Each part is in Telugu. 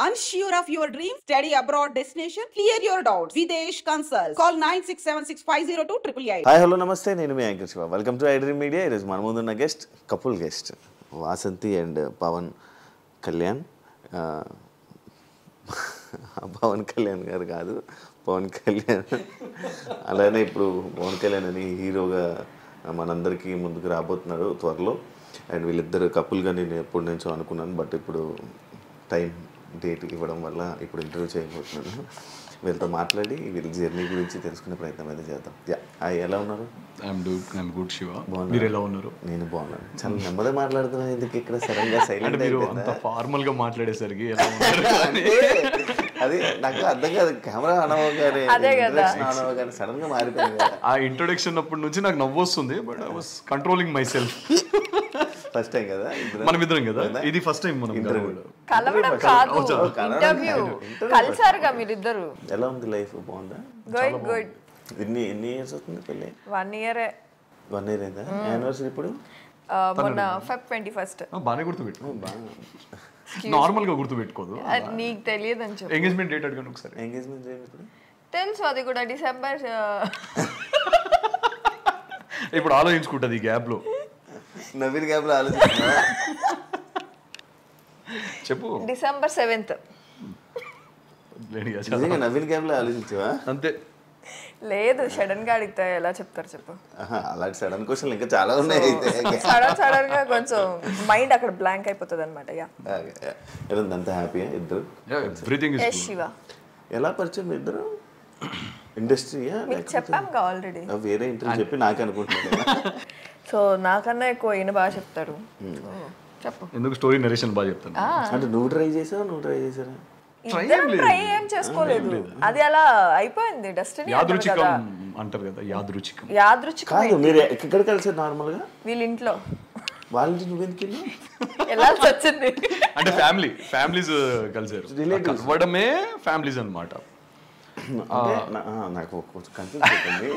Unsure of your dream? Study abroad destination? Clear your doubts. Videsh Consult. Call 9676502888. Hi hello namaste, నేను మీ anchor Shiva. Welcome to iDream media. ఈరోజు మన ముందున్న guest couple guest Vasanthi and Pawan Kalyan. Pawan Kalyan garu కాదు, పవన్ కళ్యాణ్. అలానే ఇప్పుడు పవన్ కళ్యాణ్ అని హీరోగా మనందరికీ ముందుకు రాబోతున్నారు త్వరలో. అండ్ వీళ్ళిద్దరు కపుల్గా నేను ఎప్పటి నుంచో అనుకున్నాను, బట్ ఇప్పుడు టైం డేట్ ఇవ్వడం వల్ల ఇప్పుడు ఇంటర్వ్యూ చేయబోతున్నాను. వీళ్ళతో మాట్లాడి వీళ్ళ జర్నీ గురించి తెలుసుకునే ప్రయత్నం అయితే చేద్దాం. ఎలా ఉన్నారు? I'm good Shiva. మీరు ఎలా ఉన్నారు? నేను బాగున్నాను. చాలా నెమ్మదిగా మాట్లాడుతున్నాను. ఎందుకు ఇక్కడ సడన్ గా సైలెంట్ అంత ఫార్మల్ గా మాట్లాడేసరికి ఎలా ఉన్నారు? అది నాకు అర్థం కాదు. కెమెరా అనవగానే సడన్ గా మారిపోయింది. ఆ ఇంట్రొడక్షన్ అప్పటి నుంచి నాకు నవ్వు వస్తుంది, but I was controlling my self. First time కదా మనం ఇద్దరం కదా, ఇది ఫస్ట్ టైం మనం కలవడం కాదు, ఇంటర్వ్యూ కలిసారుగా మీరిద్దరు. ఎలా ఉంది లైఫ్? బాగుందా? Good good. ఎన్ని ఇయర్స్ అవుతుంది పెళ్ళి? 1 year. 1 year అయిందా? యానివర్సరీ ఇప్పుడు మొన్న Feb 21st. బాగానే గుర్తుపెట్టు. నార్మల్ గా గుర్తుపెట్టుకోదు. నీకు తెలియదు అని చెప్పి. ఎంగేజ్మెంట్ డేట్ అడిగాను ఒకసారి. ఎంగేజ్మెంట్ డేట్ ఇప్పుడు తెలుసు, అది కూడా డిసెంబర్. ఇప్పుడు ఆలోచించుకుంటది ఈ గ్యాప్ లో. నవీన్ గ్యాప్ లో ఆలోచిస్తున్నా. చెప్పు. December 7th. నవీన్ గ్యాప్ లో ఆలోచించవా? అంతే. లేదు, సడన్ గా అడిగితే ఎలా చెప్తారు చెప్పు. అలాంటి సడన్ క్వశ్చన్ ఇంకా చాలా ఉన్నాయి. సడన్ గా కొంచెం మైండ్ అక్కడ బ్లాంక్ అయిపోతుంది అనమాట. అంత హ్యాపీయా ఇద్దరు? Everything is Shiva. ఎలా పరిచయం ఇద్దరు? ఇండస్ట్రీయా? చెప్పాంగా ఆల్రెడీ. వేరే ఇంటర్వ్యూ చెప్పి నాకే అనుకుంటున్నాను. సో నాకన్నా ఎక్కువ ఈయన బాగా చెప్తారు. చెప్పు. ఎందుకు స్టోరీ నరేషన్ బాగా చెప్తాను. అంటే నువ్వు ట్రై చేసారా? ట్రై ఏం చేసుకోలేదు, అది అలా అయిపోయింది. డెస్టినీ యాదృచ్ఛికం అంటారు కదా, యాదృచ్ఛికం. కాదు, మీరు ఎక్కడ కలిసారు నార్మల్ గా? వీళ్ళ ఇంట్లో. వాళ్ళ ఇంటి నువ్వెందుకు వెళ్ళి వెళ్ళాల్సి వచ్చింది. అంటే ఫ్యామిలీస్ కలిసారు. కలవడమే ఫ్యామిలీస్ అన్నమాట. నాకు కొంచెం కన్ఫ్యూజ్ అవుతుంది,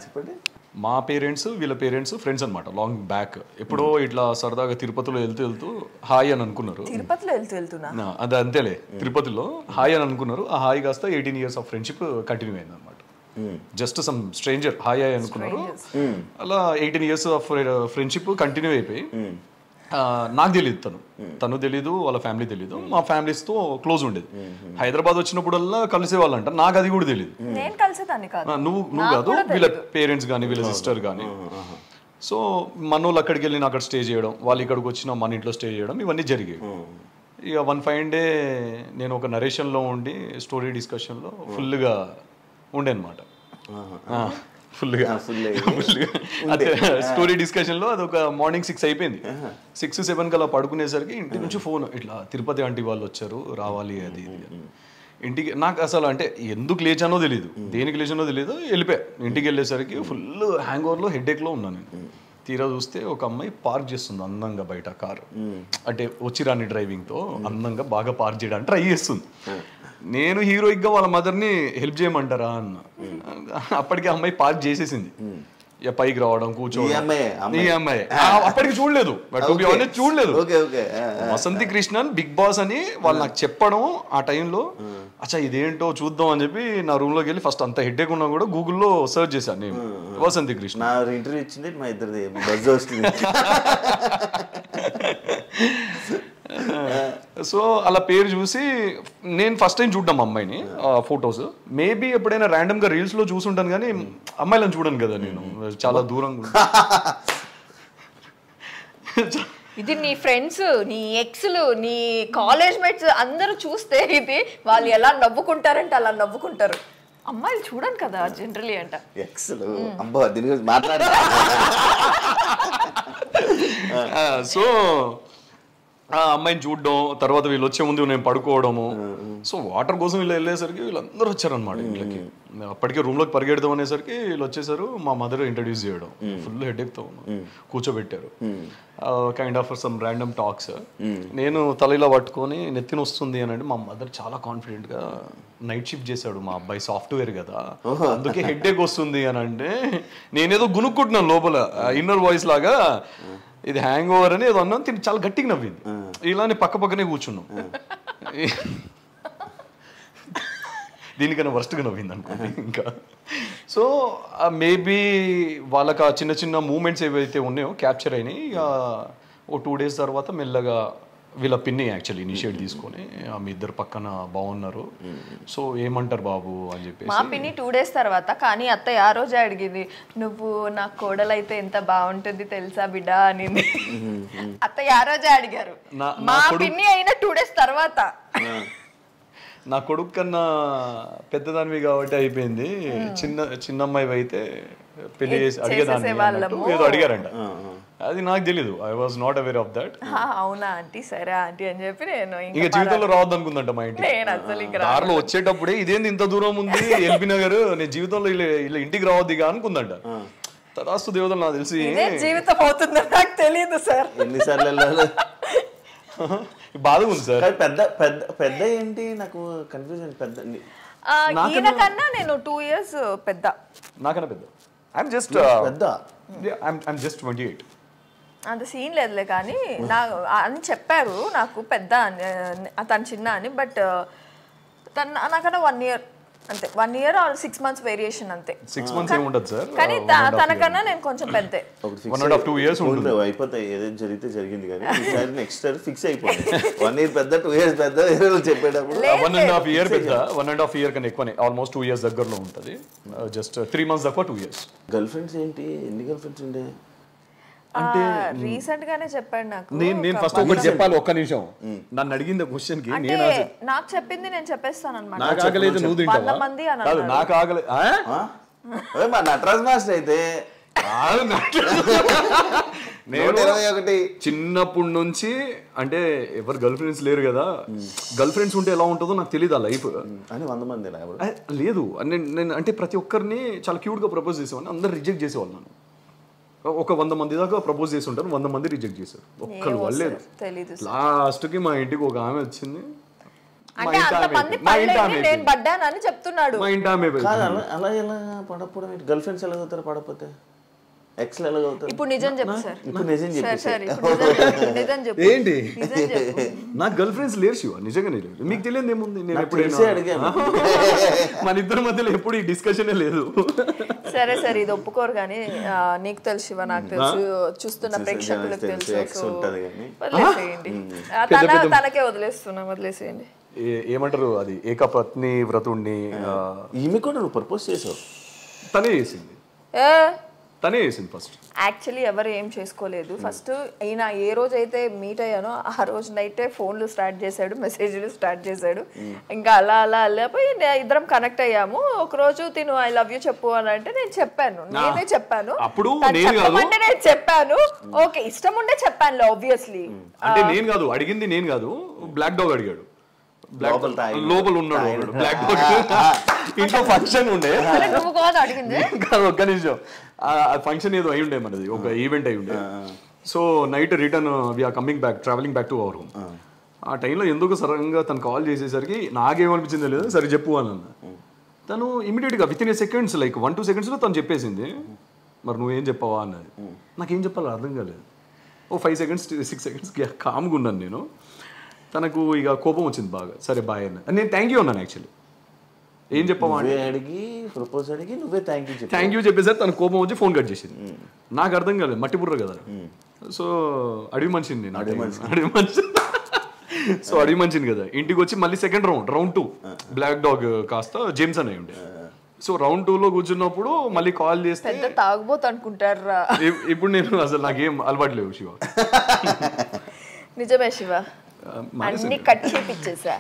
చెప్పండి. మా పేరెంట్స్ వీళ్ళ పేరెంట్స్ ఫ్రెండ్స్ అనమాట, లాంగ్ బ్యాక్. ఎప్పుడో ఇట్లా సరదాగా తిరుపతిలో వెళ్తూ హాయ్ అని అనుకున్నారు. తిరుపతిలో వెళ్తున్నా అది అంతేలే, తిరుపతిలో హాయ్ అని అనుకున్నారు. ఆ హాయ్ కాస్త 18 years ఆఫ్ ఫ్రెండ్షిప్ కంటిన్యూ అయింది అనమాట. జస్ట్ సమ్ స్ట్రేంజర్ హాయ్ అనుకున్నారు. అలా 18 years ఆఫ్ ఫ్రెండ్షిప్ కంటిన్యూ అయిపోయి, నాకు తెలియదు తను తెలీదు, వాళ్ళ ఫ్యామిలీ తెలీదు. మా ఫ్యామిలీస్తో క్లోజ్ ఉండేది. హైదరాబాద్ వచ్చినప్పుడల్లా కలిసేవాళ్ళంట. నాకు అది కూడా తెలియదు. నువ్వు కాదు, వీళ్ళ పేరెంట్స్ కానీ వీళ్ళ సిస్టర్ కానీ. సో మనోళ్ళు అక్కడికి వెళ్ళి అక్కడ స్టే చేయడం, వాళ్ళు ఇక్కడికి వచ్చిన మన ఇంట్లో స్టే చేయడం, ఇవన్నీ జరిగాయి. ఇక వన్ ఫైన్ డే నేను ఒక నరేషన్లో ఉండి స్టోరీ డిస్కషన్లో ఫుల్గా ఉండే అనమాట. ఫుల్గా స్టోరీ డిస్కషన్లో అది ఒక మార్నింగ్ 6 అయిపోయింది. 6-7 కల్లా పడుకునేసరికి ఇంటి నుంచి ఫోన్, ఇట్లా తిరుపతి ఆంటీ వాళ్ళు వచ్చారు, రావాలి అది ఇది. ఇంటికి నాకు అసలు అంటే ఎందుకు లేచానో తెలియదు, దేనికి లేచానో తెలియదు. వెళ్ళిపోయా. ఇంటికి వెళ్ళేసరికి ఫుల్ హ్యాంగ్ ఓవర్లో హెడేక్లో ఉన్నాను నేను. తీరా చూస్తే ఒక అమ్మాయి పార్క్ చేస్తుంది అందంగా బయట కారు. అంటే వచ్చిరాని డ్రైవింగ్తో అందంగా బాగా పార్క్ చేయడానికి ట్రై చేస్తుంది. నేను హీరోయిక్గా వాళ్ళ మదర్ని హెల్ప్ చేయమంటారా అన్న. అప్పటికి అమ్మాయి పార్క్ చేసేసింది. ఇక పైకి రావడం, కూర్చోవడం. ఈ అమ్మాయి అప్పటికి చూడలేదు, చూడలేదు. వసంతి కృష్ణన్ బిగ్ బాస్ అని వాళ్ళు నాకు చెప్పడం ఆ టైంలో, అచ్చా ఇదేంటో చూద్దాం అని చెప్పి నా రూమ్ లోకి వెళ్ళి ఫస్ట్ అంత హెడ్ఏక్ ఉన్నా కూడా గూగుల్లో సర్చ్ చేశాను నేను, వసంతి కృష్ణ. ఇంటర్వ్యూ ఇచ్చింది మా ఇద్దరిది బజ్ వస్తుంది. సో అలా పేరు చూసి నేను ఫస్ట్ టైం చూడ్డాం అమ్మాయిని, ఫొటోస్. మేబీ ఎప్పుడైనా ర్యాండమ్ గా రీల్స్ లో చూసుంటాను కానీ అమ్మాయిలను చూడను కదా నేను, చాలా దూరంగా. ఇది నీ ఫ్రెండ్స్, నీ ఎక్స్లు, నీ కాలేజ్ మేట్స్ అందరూ చూస్తే ఇది వాళ్ళు ఎలా నవ్వుకుంటారంటే అలా నవ్వుకుంటారు. అమ్మాయిలు చూడను కదా జనరలీ అంట. ఎక్స్లు అబ్బా దీని గురించి మాట్లాడ. సో ఆ అమ్మాయిని చూడడం, తర్వాత వీళ్ళు వచ్చే ముందు నేను పడుకోవడము. సో వాటర్ కోసం వీళ్ళు వెళ్ళేసరికి వీళ్ళందరూ వచ్చారనమాట ఇంట్లోకి. అప్పటికే రూమ్లోకి పరిగెడదాం అనేసరికి వీళ్ళు వచ్చేసారు. మా మదర్ ఇంట్రడ్యూస్ చేయడం, ఫుల్ హెడేక్తో కూర్చోబెట్టారు. Kind of some random talks. నేను తల ఇలా పట్టుకొని నెత్తిన వస్తుంది అని అంటే, మా మదర్ చాలా కాన్ఫిడెంట్గా నైట్ షిఫ్ట్ చేశాడు మా అబ్బాయి, సాఫ్ట్వేర్ కదా అందుకే హెడేక్ వస్తుంది అని అంటే, నేనేదో గునుక్కుంటున్నాను లోపల ఇన్నర్ వాయిస్ లాగా, ఇది హ్యాంగ్ ఓవర్ అని ఏదో అన్నాను. తిని చాలా గట్టిగా నవ్వింది. ఇలానే పక్క పక్కనే కూర్చున్నాం. దీనికన్నా వర్స్ట్గా నవ్వింది అనుకోండి ఇంకా. సో మేబీ వాళ్ళకి ఆ చిన్న చిన్న మూమెంట్స్ ఏవైతే ఉన్నాయో క్యాప్చర్ అయినాయి. ఇక ఓ 2 days తర్వాత మెల్లగా వీళ్ళ పిన్ని యాక్చువల్లీ ఇనిషియేట్ తీసుకొని మీ ఇద్దరు పక్కన బాగున్నారు, సో ఏమంటారు బాబు అని చెప్పేసి. మా పిన్ని 2 days తర్వాత, కానీ అత్తయ్య ఆ రోజే అడిగింది, నువ్వు నా కోడలైతే ఎంత బాగుంటుంది తెలుసా బిడ్డ అని. అత్తయ్య ఆ రోజే అడిగారు. మా పిన్ని అయినా 2 days తర్వాత. నా కొడుకు కన్నా పెద్దదానివి కాబట్టి అయిపోయింది, చిన్న అమ్మాయి అయితే పెళ్లి చేసి అడిగేదాన్ని ఏదో అడిగారంట. అది నాకు తెలీదు, I was not aware of that. అవునా ఆంటీ, సరే ఆంటీ అని చెప్పి నేను ఇంకా జీవితంలో రావద్దు అనుకుందంట మా ఇంటికి. దారిలో వచ్చేటప్పుడే ఇదేంది ఇంత దూరం ఉంది ఎల్బీ నగర్, నేను జీవితంలో ఇలా ఇంటికి రావద్దు ఇక అనుకుందంట. తదాస్తు దేవతలు నాకు తెలిసి జీవితం అవుతుందని నాకు తెలియదు సార్. ఎన్నిసార్లు బాధగా ఉంది సార్. పెద్ద పెద్ద పెద్ద ఏంటి నాకు కన్ఫ్యూజన్. పెద్ద ఈయన కన్నా నేను 2 years పెద్ద. నాకన్నా పెద్ద. ఐఎమ్ జస్ట్ పెద్ద. I'm just 28. అంత సీన్ లేదులే, కానీ నా అని చెప్పారు నాకు పెద్ద అని, తను చిన్న అని. బట్ తను నాకన్నా 1 year అంతే, 1 year or 6 months వేరియేషన్ అంతే. 6 months ఏముండదు సార్, కానీ తనకన్నా నేను కొంచెం పెద్దే. 1.5-2 years ఉంటుంది. అయిపోతాయి, ఏదైనా జరిగితే జరిగింది. కానీ ఈసారి నెక్స్ట్ ఇయర్ ఫిక్స్ అయిపోయింది. 1 year పెద్ద, 2 years పెద్ద చెప్పేటప్పుడు 1.5 year పెద్ద. 1.5 year కన్నా ఎక్కువనే, ఆల్మోస్ట్ 2 years దగ్గరలో ఉంటుంది. జస్ట్ 3 months తక్కువ 2 years. గర్ల్ ఫ్రెండ్స్ ఏంటి, ఎన్ని గర్ల్ ఫ్రెండ్స్ ఉండే? అంటే రీసెంట్ గానే చెప్పాడు నాకు. నేను ఫస్ట్ ఒకటి చెప్పాలి, ఒక్క నిమిషం. నన్ను అడిగింది క్వశ్చన్ కి నేను నాకు చెప్పింది నేను చెప్పేస్తాను అన్నమాట. నాకు ఆగలేదు, నువ్వు తింటావా? 100 మంది అని కాదు, నాకు ఆగలేదు. మా నటరాజ్ మాస్టర్ అయితే నేను చిన్నప్పటి నుంచి, అంటే ఎవరు గర్ల్ ఫ్రెండ్స్ లేరు కదా, గర్ల్ ఫ్రెండ్స్ ఉంటే ఎలా ఉంటుందో నాకు తెలియదు ఆ లైఫ్ అని. 100 మంది లేదు. నేను అంటే ప్రతి ఒక్కరిని చాలా క్యూట్ గా ప్రపోజ్ చేసేవాడిని, అందరు రిజెక్ట్ చేసేవాళ్ళు. నన్ను ఒక 100 మంది దాకా ప్రపోజ్ చేసి ఉంటారు, 100 మంది రిజెక్ట్ చేశారు, ఒక్కరు వాళ్ళలేదు. లాస్ట్ కి మా ఇంటికి ఒక ఆమె వచ్చింది, మా ఇంటి ఆమె. అలా ఎలా పడకపోవడం? గర్ల్ ఫ్రెండ్స్ ఎలా అవుతారు పడకపోతే? ఎక్స్ ఎలా అవుతారు? ఇప్పుడు నిజం చెప్పు సార్. ఇప్పుడు నిజం చెప్పు. ఏంటి, నాకు గర్ల్ ఫ్రెండ్స్ లేరు శివ, నిజంగానే లేరు. మీకు తెలియదు ఏముంది, నేను ఎప్పుడైనా అడిగాను. మన ఇద్దరి మధ్యలో ఎప్పుడు ఈ డిస్కషనే లేదు. సరే సరే, ఇది ఒప్పుకోరు కానీ నీకు తెలుసు శివ, నాకు తెలుసు, చూస్తున్న ప్రేక్షకులకు తెలుసు. వదిలేసేయండి, తనకే వదిలేసేయండి. ఏమంటారు అది, ఏకపత్ని వ్రతుణ్ణి. ఈమె కూడా నువ్వు ప్రపోజ్ చేసావు? తనే చేసింది ఫస్ట్. యాక్చువల్లీ ఎవరు ఏం చేసుకోలేదు. ఫస్ట్ ఈయన ఏ రోజు అయితే మీట్ అయ్యానో ఆ రోజు నైటే ఫోన్లు స్టార్ట్ చేశాడు, మెసేజ్లు స్టార్ట్ చేశాడు. ఇంకా అలా అలా వెళ్ళిపోయి ఇద్దరం కనెక్ట్ అయ్యాము. ఒక రోజు తిను ఐ లవ్ యూ చెప్పు అని అంటే నేను చెప్పాను, నేనే చెప్పాను. అప్పుడు చెప్పమంటే నేను చెప్పాను, ఓకే ఇష్టం ఉండే చెప్పాను ఆబ్వియస్లీ. అంటే నేను కాదు అడిగింది, నేను కాదు, బ్లాక్ డాగ్ అడిగాడు. లోపల ఉన్నాడు బ్లాక్ డాగ్. ఇంట్లో ఫంక్షన్ ఉండే, ఒక్క నిమిషం, ఫంక్షన్ ఏదో అయి ఉండే, మనది ఒక ఈవెంట్ అయి ఉండే. So night return we're coming back, travelling back to our home. ఆ టైంలో ఎందుకు సడన్గా తను కాల్ చేసేసరికి నాకేమనిపించిందో లేదు, సరే చెప్పు అని అన్న. తను ఇమీడియట్గా with in seconds, like 1-2 seconds తను చెప్పేసింది. మరి నువ్వేం చెప్పావా అన్నది. నాకేం చెప్పాలో అర్థం కాలేదు. ఓ 5 seconds 6 seconds కామ్గా ఉన్నాను నేను. తనకు ఇక కోపం వచ్చింది బాగా. సరే బాయ్ అన్న, నేను థ్యాంక్ యూ అన్నాను. యాక్చువల్లీ ఏం చెప్పావా అడిగి ప్రపోజ్ అడిగి నువ్వే థ్యాంక్ యూ చెప్పేసరి తన కోపం వచ్చి ఫోన్ కట్ చేసింది. నాకు అర్థం కాలేదు, మట్టి బుర్ర కదా. సో అడవి మనిషిని సో అడవి మనిషిని కదా, ఇంటికి వచ్చి మళ్ళీ సెకండ్ రౌండ్ 2 బ్లాక్ డాగ్ కాస్త జేమ్స్ అని ఉండే. సో రౌండ్ 2లో కూర్చున్నప్పుడు మళ్ళీ కాల్ చేస్తే తాగబోతు అనుకుంటారా. ఇప్పుడు నేను అసలు నాకేం అలవాటు లేవు శివ. నిజమే శివ, అన్ని కట్ చేపిచ్చేసా.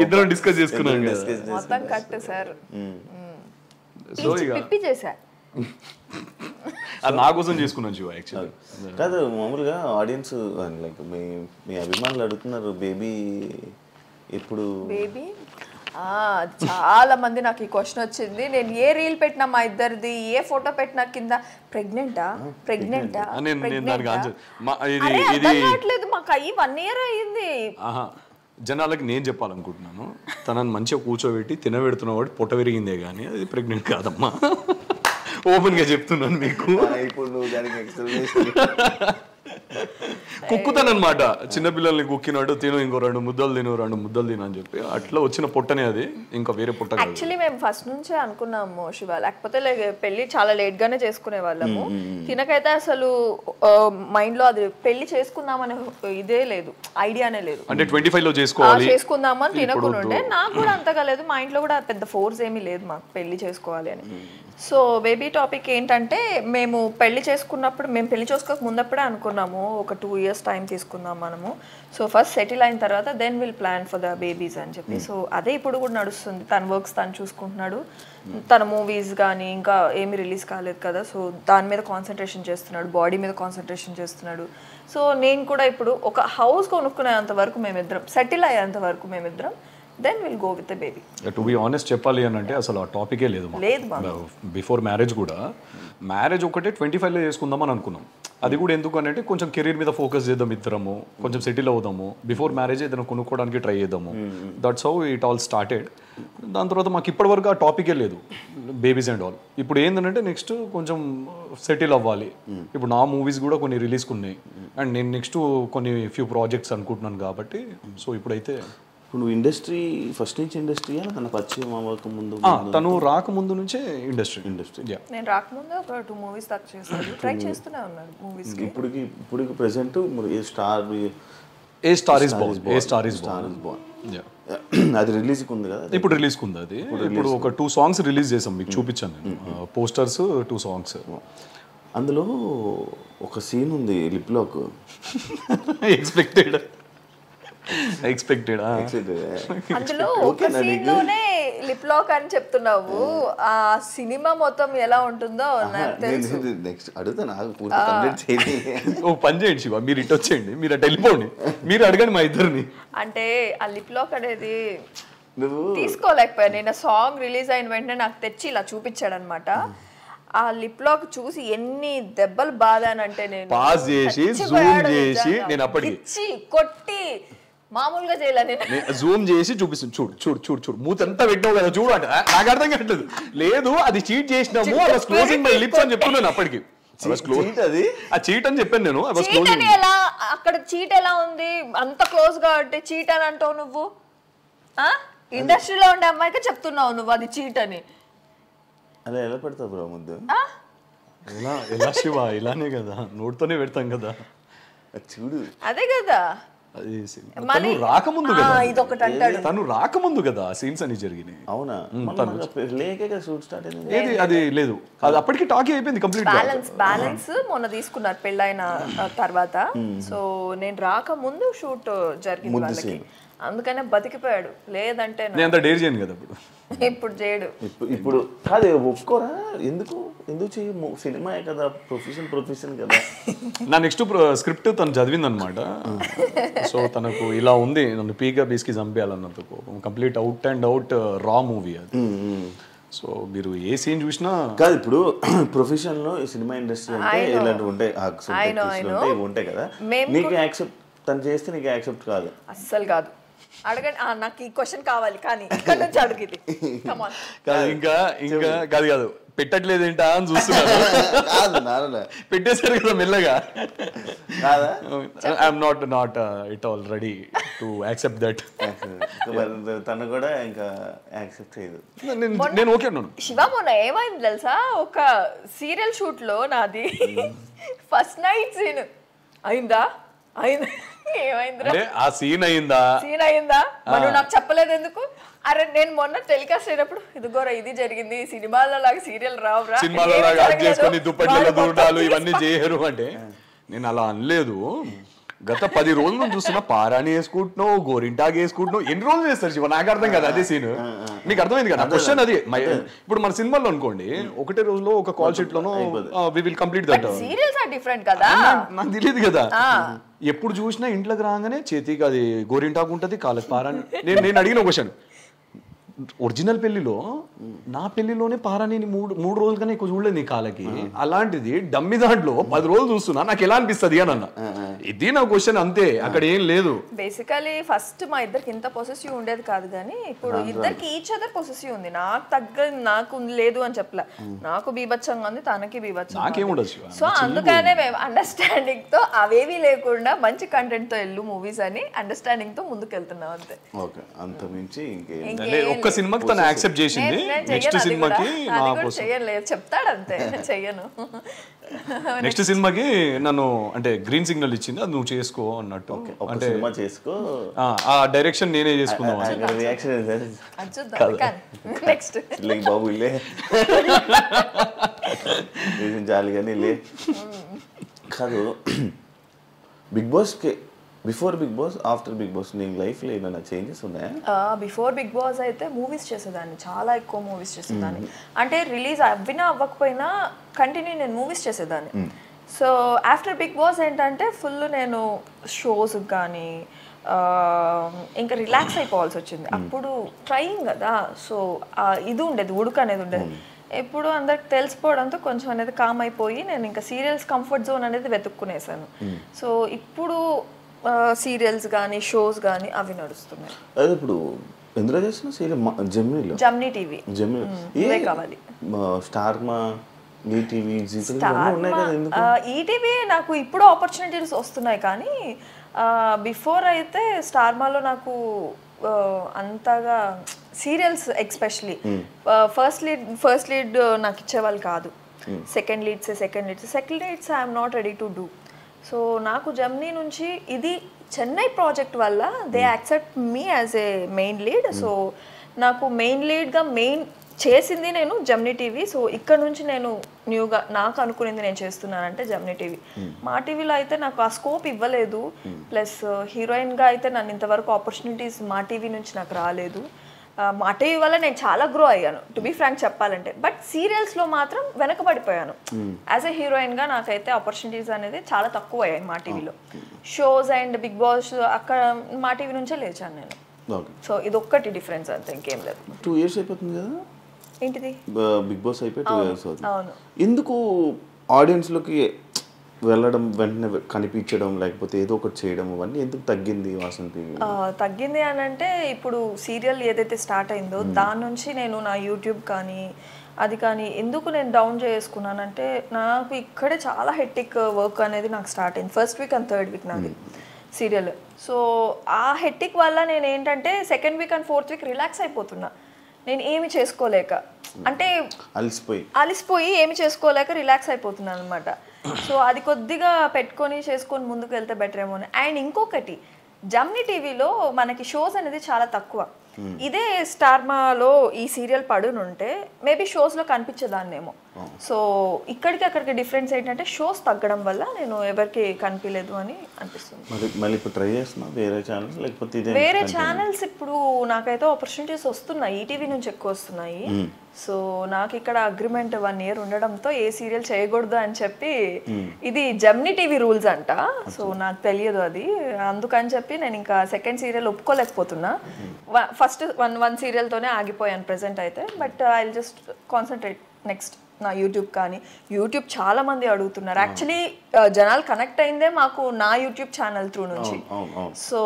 ఇద్దరం డిస్కస్ చేసుకున్నాం మొత్తం కట్ సార్. సో పిప్పి చేసా, అది నా కోసం చేసుకున్నాను శివ. యాక్చువల్లీ కాదు, మామూలుగా ఆడియన్స్ లైక్ మీ అభిమానులు అడుగుతున్నారు బేబీ ఎప్పుడు. బేబీ చాలా మంది నాకు ఈ క్వశ్చన్ వచ్చింది. నేను ఏ రీల్ పెట్టినా మా ఇద్దరిది, ఏ ఫోటో పెట్టినా కింద ప్రెగ్నెంటా మాకు అయ్యి 1 year అయ్యింది. జనాలకి నేను చెప్పాలనుకుంటున్నాను, తనని మంచిగా కూర్చోబెట్టి తినబెడుతున్నవాడు పొట్ట విరిగిందే కానీ అది ప్రెగ్నెంట్ కాదమ్మా. ఓపెన్ గా చెప్తున్నాను మీకు. ఇప్పుడు నువ్వు దానికి ఎక్స్ప్లెయిన్ కుక్కుతానమాట. చిన్నపిల్లల్ని కుక్కినాడు, తిను ఇంకో 2 ముద్దలు తిను అని చెప్పి అట్లా వచ్చిన పొట్టనే అది, ఇంకా వేరే పొట్ట కాదు. యాక్చువల్లీ మేము ఫస్ట్ నుంచే అనుకున్నాము శివ, లేకపోతే పెళ్లి చాలా లేట్ గానే చేసుకునే వాళ్ళము. తినకైతే అసలు మైండ్ లో అది పెళ్లి చేసుకుందామనే ఇదే లేదు, ఐడియానే లేదు. అంటే 25 లో చేసుకుందామని తినకుండే. నాకు కూడా అంతగా లేదు, మా ఇంట్లో కూడా పెద్ద ఫోర్స్ ఏమీ లేదు మాకు పెళ్లి చేసుకోవాలి అని. సో బేబీ టాపిక్ ఏంటంటే, మేము పెళ్లి చేసుకున్నప్పుడు, మేము పెళ్లి చేసుకోక ముందప్పుడే అనుకున్నాము ఒక 2 years టైం తీసుకుందాం మనము. సో ఫస్ట్ సెటిల్ అయిన తర్వాత then will plan for the babies అని చెప్పి. సో అదే ఇప్పుడు కూడా నడుస్తుంది. తన వర్క్స్ తను చూసుకుంటున్నాడు, తన మూవీస్ కానీ ఇంకా ఏమీ రిలీజ్ కాలేదు కదా, సో దాని మీద కాన్సన్ట్రేషన్ చేస్తున్నాడు, బాడీ మీద కాన్సన్ట్రేషన్ చేస్తున్నాడు. సో నేను కూడా ఇప్పుడు ఒక హౌస్ కొనుక్కునేంత వరకు మేమిద్దరం, సెటిల్ అయ్యేంత వరకు మేమిద్దరం, then will go with the baby. To be honest చెప్పాలి అని అంటే అసలు ఆ టాపికే లేదు బిఫోర్ మ్యారేజ్ కూడా. మ్యారేజ్ ఒకటే 25 లో చేసుకుందాం అని అనుకున్నాం. అది కూడా ఎందుకు అని అంటే కొంచెం కెరీర్ మీద ఫోకస్ చేద్దాం ఇద్దరము, కొంచెం సెటిల్ అవుదాము, బిఫోర్ మ్యారేజ్ ఏదైనా కొనుక్కోవడానికి ట్రై చేద్దాము. That's how it all started. దాని తర్వాత మాకు ఇప్పటి వరకు ఆ టాపికే లేదు, బేబీస్ అండ్ ఆల్. ఇప్పుడు ఏంటంటే నెక్స్ట్ కొంచెం సెటిల్ అవ్వాలి. ఇప్పుడు నా మూవీస్ కూడా కొన్ని రిలీజ్కి ఉన్నాయి, అండ్ నేను నెక్స్ట్ కొన్ని ఫ్యూ ప్రాజెక్ట్స్ అనుకుంటున్నాను కాబట్టి. సో ఇప్పుడైతే నువ్వు ఇండస్ట్రీ ఫస్ట్ నుంచి ఇండస్ట్రీ తన పరిచయం అవ్వక ముందు? తను రాకముందు నుంచే ఇండస్ట్రీ. నేను రాకముందు ఒక 2 movies దాకా చేస్తాను, ట్రై చేస్తూనే ఉన్నాను మూవీస్. ఇప్పుడు present A star is Born అది రిలీజ్ ఉంది కదా, ఇప్పుడు రిలీజ్ ఉంది. అది ఇప్పుడు ఒక 2 songs రిలీజ్ చేసాం, మీకు చూపించాను నేను పోస్టర్స్, 2 songs. అందులో ఒక సీన్ ఉంది లిప్ లాక్. ఎక్స్పెక్టెడ్ అందులో ఒక సీన్ లోనే లిప్ లాక్ అని చెప్తున్నావు. ఆ సినిమా మొత్తం ఎలా ఉంటుందో నాకు తెలుసు. నెక్స్ట్ అడుగుతా, నాకు పూర్తి కంప్లీట్ చేయండి. ఓ పని చేయండి శివ, మీరు ఇటు వచ్చేయండి, మీరు అటు వెళ్ళిపోండి, మీరు అడగండి మా ఇద్దరిని. అంటే ఆ లిప్ లాక్ అనేది తీసుకోలేకపోయా నేను. సాంగ్ రిలీజ్ అయిన వెంటనే నాకు తెచ్చి ఇలా చూపించాడు అనమాట. ఆ లిప్ లాక్ చూసి ఎన్ని దెబ్బలు బాధానంటే, నేను పాస్ చేసి జూమ్ చేసి నేను అప్పటికి కొట్టి మామూలుగా చేయాల, నేను జూమ్ చేసి చూపిస్తుంది. చూడు చూడు చూడు చూడు మూతంతా పెట్టావు కదా చూడు అంటే నాకు అర్థం కావట్లేదు. లేదు అది చీట్ చేసినాము, I was closing my lips అని చెప్తున్నాను అప్పటికి. ఆ చీట్ అని చెప్పాను నేను. అక్కడ చీట్ ఎలా ఉంది, అంత క్లోజ్ గా అంటే చీట్ అని అంటావు నువ్వు? ఇండస్ట్రీలో ఉండే అమ్మాయికి చెప్తున్నావు నువ్వు అది చీట్ అని. అలా ఎలా పెడతావు బ్రో ముద్దు? ఎలా శివ, ఇలానే కదా, నోటితోనే పెడతాం కదా. చూడు అదే కదా, తను రాకముందు కదా, ఇదొకటి అంటాడు, తను రాకముందు కదా సీన్స్ అని జరిగినాయి. అవునా? ఏది అది లేదు, అది అప్పటికి టాకీ అయిపోయింది కంప్లీట్. బ్యాలెన్స్ మొన్న తీసుకున్నారు పెళ్ళైన తర్వాత. సో నేను రాకముందు షూట్ జరిగింది వాళ్ళకి, అందుకనే బతికిపోయాడు. లేదంటే నేను అంత డేర్ చేయను కదా ఇప్పుడు. ఇప్పుడు చేయడు. ఇప్పుడు కాదు, ఒప్పుకోరా? ఎందుకు చెయ్యి? సినిమా కదా, ప్రొఫెషన్ కదా. నా నెక్స్ట్ స్క్రిప్ట్ తను చదివింది అనమాట. సో తనకు ఇలా ఉంది, నన్ను పీగా బీస్కి చంపేయాలన్నందుకు. కంప్లీట్ అవుట్ అండ్ అవుట్ రా మూవీ అది. సో మీరు ఏ సీన్ చూసినా కాదు. ఇప్పుడు ప్రొఫెషన్ లో సినిమా ఇండస్ట్రీ అంటే ఇలాంటివి ఉంటాయి, ఇవి ఉంటాయి కదా. నీకు యాక్సెప్ట్, తను చేస్తే నీకు యాక్సెప్ట్ కాదు? అస్సలు కాదు. అడగండి, నాకు ఈ క్వశ్చన్ కావాలి కానీ ఇక్కడ నుంచి అడిగింది. ఇంకా కాదు పెట్టట్లేదు ఏంటా అని చూస్తున్నాను. పెట్టేశారు కదా మెల్లగా. I'm not it all ready to accept that. తను కూడా ఇంకా యాక్సెప్ట్ చేయదు. నేను ఓకే అన్నాను. శివ మొన్న ఏమైంది తెలుసా, ఒక సీరియల్ షూట్ లో నాది ఫస్ట్ నైట్ సీన్ అయిందా? ఏమైంది? ఆ సీన్ అయిందా మరి నాకు చెప్పలేదు ఎందుకు? అరే నేను మొన్న టెలికాస్ట్ అయినప్పుడు ఇదిగోరా ఇది జరిగింది, సినిమాలో లాగా సీరియల్ రావురా, సినిమాలో లాగా చేసుకొని దుప్పట్లలో దూడాలు ఇవన్నీ చేయరు అంటే నేను అలా అనలేదు. గత 10 రోజుల నుంచి చూస్తున్నా, పారాణి వేసుకుంటున్నావు, గోరింటాగ్ వేసుకుంటున్నావు, ఎన్ని రోజులు చేస్తారు శివ? నాకు అర్థం కదా అదే సీన్. మీకు అర్థమైంది కదా క్వశ్చన్ అది. ఇప్పుడు మన సినిమాలో అనుకోండి, ఒకటే రోజులో ఒక కాల్ షీట్ లోనో we will complete that. Serials are different కదా, నాకు తెలియదు కదా. ఎప్పుడు చూసినా ఇంట్లోకి రాగానే చేతికి అది గోరింటాకు ఉంటుంది, కాళ్ళకి పారాణి. నేను అడిగిన క్వశ్చన్, ఒరిజినల్ పెళ్లిలో నా పెళ్లిలోనే పారాణిని 3 రోజులు కన్నా ఎక్కువ చూడలేదు నీ కాళ్ళకి, అలాంటిది డమ్మి దాంట్లో 10 రోజులు చూస్తున్నా, నాకు ఎలా అనిపిస్తుంది అని అన్న. ఇది నా క్వశ్చన్ అంతే, అక్కడ ఏం లేదు. బేసికలీ ఫస్ట్ మా ఇద్దరికి ఇంత పొసెసివ్ ఉండేది కాదు, కానీ ఇప్పుడు ఇద్దరికి ఈచ్ అదర్ పొసెసివ్ ఉంది. నాకు లేదు అని చెప్పలే, నాకు బీభత్సంగా ఉంది, తనకి బీభత్సంగా. సో అందుకనే మేము అండర్స్టాండింగ్ తో అవేవి లేకుండా మంచి కంటెంట్ తో వెళ్ళు మూవీస్ అని అండర్స్టాండింగ్ తో ముందుకు వెళ్తున్నాం అంతే. ఓకే, అంత మించి ఒక్క సినిమాకి తను యాక్సెప్ట్ చేసింది, నెక్స్ట్ సినిమాకి చేయలేదు చెప్తాడు అంతే, చెయ్యను. నెక్స్ట్ సినిమాకి నన్ను అంటే గ్రీన్ సిగ్నల్ ఇచ్చింది, అది నువ్వు చేసుకో అన్నట్టు. అంటే చేసుకో, ఆ డైరెక్షన్ నేనే చేసుకుందాం. నెక్స్ట్ బాబు ఇల్లే జాలిగానే లే కాదు. బిగ్ బాస్కి before Bigg Boss, after Bigg Boss నీ లైఫ్లో ఏమైనా చేంజెస్ ఉన్నాయా? బిఫోర్ బిగ్ బాస్ అయితే మూవీస్ చేసేదాన్ని, చాలా ఎక్కువ మూవీస్ చేసేదాన్ని. అంటే రిలీజ్ అవ్వినా అవ్వకపోయినా కంటిన్యూ నేను మూవీస్ చేసేదాన్ని. సో ఆఫ్టర్ బిగ్ బాస్ ఏంటంటే ఫుల్ నేను షోస్ కానీ ఇంకా రిలాక్స్ అయిపోవాల్సి వచ్చింది. అప్పుడు ట్రైయింగ్ కదా, సో ఇది ఉండేది, ఉడుకు అనేది ఉండేది. ఇప్పుడు అందరికి తెలిసిపోవడంతో కొంచెం అనేది కామ్ అయిపోయి నేను ఇంకా సీరియల్స్ కంఫర్ట్ జోన్ అనేది వెతుక్కునేసాను. సో ఇప్పుడు సీరియల్స్ కానీ షోస్ కానీ అవి నడుస్తున్నాయి. అదే ఇప్పుడు ఎందులో చేస్తున్నా సీరియల్ జెమినీలో, జమ్నీ టీవీ, జెమినీ కావాలి, స్టార్ మా, ఈటీవీ, ఈటీవీ నాకు ఇప్పుడు ఆపర్చునిటీస్ వస్తున్నాయి. కానీ బిఫోర్ అయితే స్టార్మాలో నాకు అంతగా సీరియల్స్ ఎస్పెషలీ ఫస్ట్ లీడ్ నాకు ఇచ్చేవాళ్ళు కాదు. Second leads I'm not ready to do. So నాకు జమ్నీ నుంచి ఇది చెన్నై ప్రాజెక్ట్ వల్ల they accept me as a main lead. So నాకు మెయిన్ లీడ్గా చేసింది నేను జమ్నీ టీవీ. సో ఇక్కడ నుంచి నేను న్యూగా నాకు అనుకునేది నేను చేస్తున్నానంటే జమ్నీ టీవీ. మా టీవీలో అయితే నాకు ఆ స్కోప్ ఇవ్వలేదు, ప్లస్ హీరోయిన్గా అయితే నన్ను ఇంతవరకు ఆపర్చునిటీస్ మా టీవీ నుంచి నాకు రాలేదు. మా టీవీ వల్ల నేను చాలా గ్రో అయ్యాను, టు బీ ఫ్రాంక్ చెప్పాలంటే. బట్ సీరియల్స్లో మాత్రం వెనకబడిపోయాను. యాజ్ ఎ హీరోయిన్గా నాకైతే ఆపర్చునిటీస్ అనేది చాలా తక్కువ అయ్యాయి మా టీవీలో. షోస్ అండ్ బిగ్ బాస్ అక్కడ మా టీవీ నుంచే లేచాను నేను. సో ఇది ఒక్కటి డిఫరెన్స్ అంతే, ఇంకేం లేదు. 2 years అయిపోతుంది కదా ఏంటిది బిగ్ బాస్ అయిపోయి 2 years అవుతుంది. ఎందుకు ఆడియన్స్లోకి వెళ్ళడం, వెంటనే కనిపించడం, లేకపోతే ఏదో ఒకటి చేయడం, అవన్నీ ఎందుకు తగ్గింది వాసంతి? తగ్గింది అని అంటే ఇప్పుడు సీరియల్ ఏదైతే స్టార్ట్ అయిందో దాని నుంచి నేను నా యూట్యూబ్ కానీ అది కానీ ఎందుకు నేను డౌన్ చేసుకున్నానంటే నాకు ఇక్కడే చాలా హెక్టిక్ వర్క్ అనేది నాకు స్టార్ట్ అయింది. First week and third week నాది సీరియల్. సో ఆ హెక్టిక్ వల్ల నేను ఏంటంటే second week and fourth week relax అయిపోతున్నా. నేను ఏమి చేసుకోలేక, అంటే అలిసిపోయి ఏమి చేసుకోలేక రిలాక్స్ అయిపోతున్నాను అనమాట. సో అది కొద్దిగా పెట్టుకొని చేసుకొని ముందుకు వెళ్తే బెటర్ ఏమో అని. అండ్ ఇంకొకటి, జమ్నీ టీవీలో మనకి షోస్ అనేది చాలా తక్కువ. ఇదే స్టార్మాలో ఈ సీరియల్ పడునుంటే మేబీ షోస్లో కనిపించేదాన్నేమో. సో ఇక్కడికి అక్కడికి డిఫరెన్స్ ఏంటంటే షోస్ తగ్గడం వల్ల నేను ఎవరికి కనిపించలేదు అని అనిపిస్తుంది. వేరే ఛానల్స్ ఇప్పుడు నాకైతే ఆపర్చునిటీస్ వస్తున్నాయి, ఈటీవీ నుంచి ఎక్కువ వస్తున్నాయి. సో నాకు ఇక్కడ అగ్రిమెంట్ 1 year ఉండడంతో ఏ సీరియల్ చేయకూడదు అని చెప్పి, ఇది జమ్నీ టీవీ రూల్స్ అంట. సో నాకు తెలియదు అది, అందుకని చెప్పి నేను ఇంకా సెకండ్ సీరియల్ ఒప్పుకోలేకపోతున్నా. ఫస్ట్ వన్ సీరియల్తోనే ఆగిపోయాను ప్రెసెంట్ అయితే. But I will just concentrate next నా యూట్యూబ్ కానీ. యూట్యూబ్ చాలా మంది అడుగుతున్నారు, యాక్చువల్లీ జనాలు కనెక్ట్ అయిందే మాకు నా యూట్యూబ్ ఛానల్ త్రూ నుంచి. So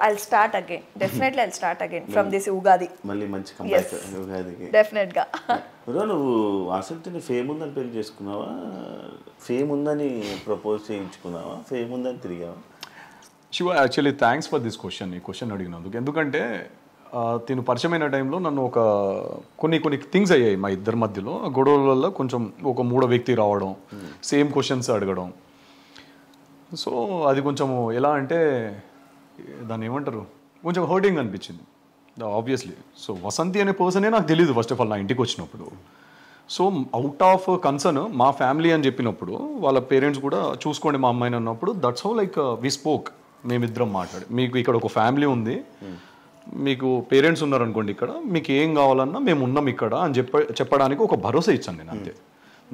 I will start again, definitely I will start again from this Ugadi. Definite గా. నువ్వు ఆసక్తిని ఫేమ్ ఉందని పెళ్లి చేసుకున్నావా, ఫేమ్ ఉందని ప్రపోజ్ చేయించుకున్నావా, ఫేమ్ ఉందని తిరిగావా? Shiva, actually thanks for this question, ఈ క్వశ్చన్ అడిగినందుకు. ఎందుకంటే తిను పరిచయమైన టైంలో నన్ను కొన్ని థింగ్స్ అయ్యాయి మా ఇద్దరి మధ్యలో. గొడవల వల్ల కొంచెం ఒక మూడో వ్యక్తి రావడం, సేమ్ క్వశ్చన్స్ అడగడం. సో అది కొంచెం ఎలా అంటే దాన్ని ఏమంటారు, కొంచెం హర్టింగ్ అనిపించింది ఆబ్వియస్లీ. సో వసంతి అనే పర్సనే నాకు తెలియదు ఫస్ట్ ఆఫ్ ఆల్ నా ఇంటికి వచ్చినప్పుడు. సో అవుట్ ఆఫ్ కన్సర్న్ మా ఫ్యామిలీ అని చెప్పినప్పుడు వాళ్ళ పేరెంట్స్ కూడా చూసుకోండి మా అమ్మాయిని అన్నప్పుడు, that's how like we spoke. మేమిద్దరం మాట్లాడి, మీకు ఇక్కడ ఒక ఫ్యామిలీ ఉంది, మీకు పేరెంట్స్ ఉన్నారనుకోండి, ఇక్కడ మీకు ఏం కావాలన్నా మేము ఉన్నాం ఇక్కడ అని చెప్పడానికి ఒక భరోసా ఇచ్చాను నేను అంతే.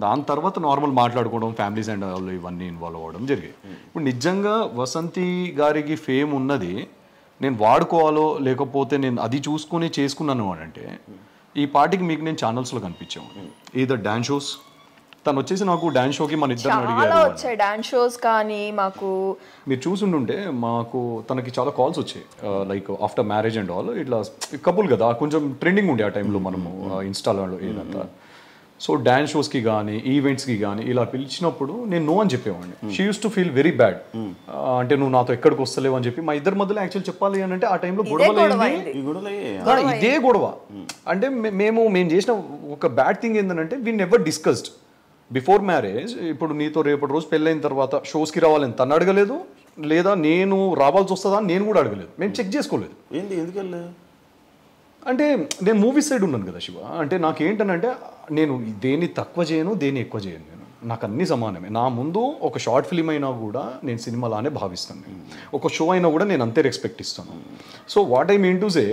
దాని తర్వాత నార్మల్ మాట్లాడుకోవడం, ఫ్యామిలీస్ అండ్ వాళ్ళు ఇవన్నీ ఇన్వాల్వ్ అవ్వడం జరిగాయి. ఇప్పుడు నిజంగా వసంతి గారికి ఫేమ్ ఉన్నది నేను వాడుకోవాలో లేకపోతే నేను అది చూసుకొని చేసుకున్నాను అని అంటే, ఈ పార్టీకి మీకు నేను ఛానల్స్లో కనిపించాము. ఈదర్ డాన్స్ షోస్ తను వచ్చేసి నాకు డాన్స్ షోకి మన ఇద్దరు చాలా అడిగారు. వచ్చాయి డాన్స్ షోస్ కానీ మాకు. మీరు చూసుంటుంటే మాకు తనకి చాలా కాల్స్ వచ్చాయి, like after marriage and all, ఇట్లా కపుల్ కదా కొంచెం ట్రెండింగ్ ఉండే ఆ టైంలో మనము ఇన్స్టాలో ఏదంతా. సో డాన్స్ షోస్కి కానీ ఈవెంట్స్కి కానీ ఇలా పిలిచినప్పుడు నేను నో అని చెప్పేవాడిని. She use to feel very bad, అంటే నువ్వు నాతో ఎక్కడికి వస్తలేవు అని చెప్పి. మా ఇద్దరి మధ్యలో యాక్చువల్ చెప్పాలి అని అంటే ఆ టైంలో ఇదే గొడవ. అంటే మేము చేసిన ఒక బ్యాడ్ థింగ్ ఏంటంటే we never discussed before marriage. ఇప్పుడు నీతో రేపటి రోజు పెళ్ళైన తర్వాత షోస్కి రావాలని తను అడగలేదు, లేదా నేను రావాల్సి వస్తుందా అని నేను కూడా అడగలేదు. మేము చెక్ చేసుకోలేదు. ఏంటి ఎందుకల్లా అంటే నేను మూవీ సైడ్ ఉన్నాను కదా శివ. అంటే నాకేంటనంటే నేను దేన్ని తక్కువ చేయను, దేన్ని ఎక్కువ చేయను. నేను నాకు అన్ని సమానమే. నా ముందు ఒక షార్ట్ ఫిల్మ్ అయినా కూడా నేను సినిమాలానే భావిస్తాను. నేను ఒక షో అయినా కూడా నేను అంతే రెస్పెక్ట్ ఇస్తాను. So what I mean to say,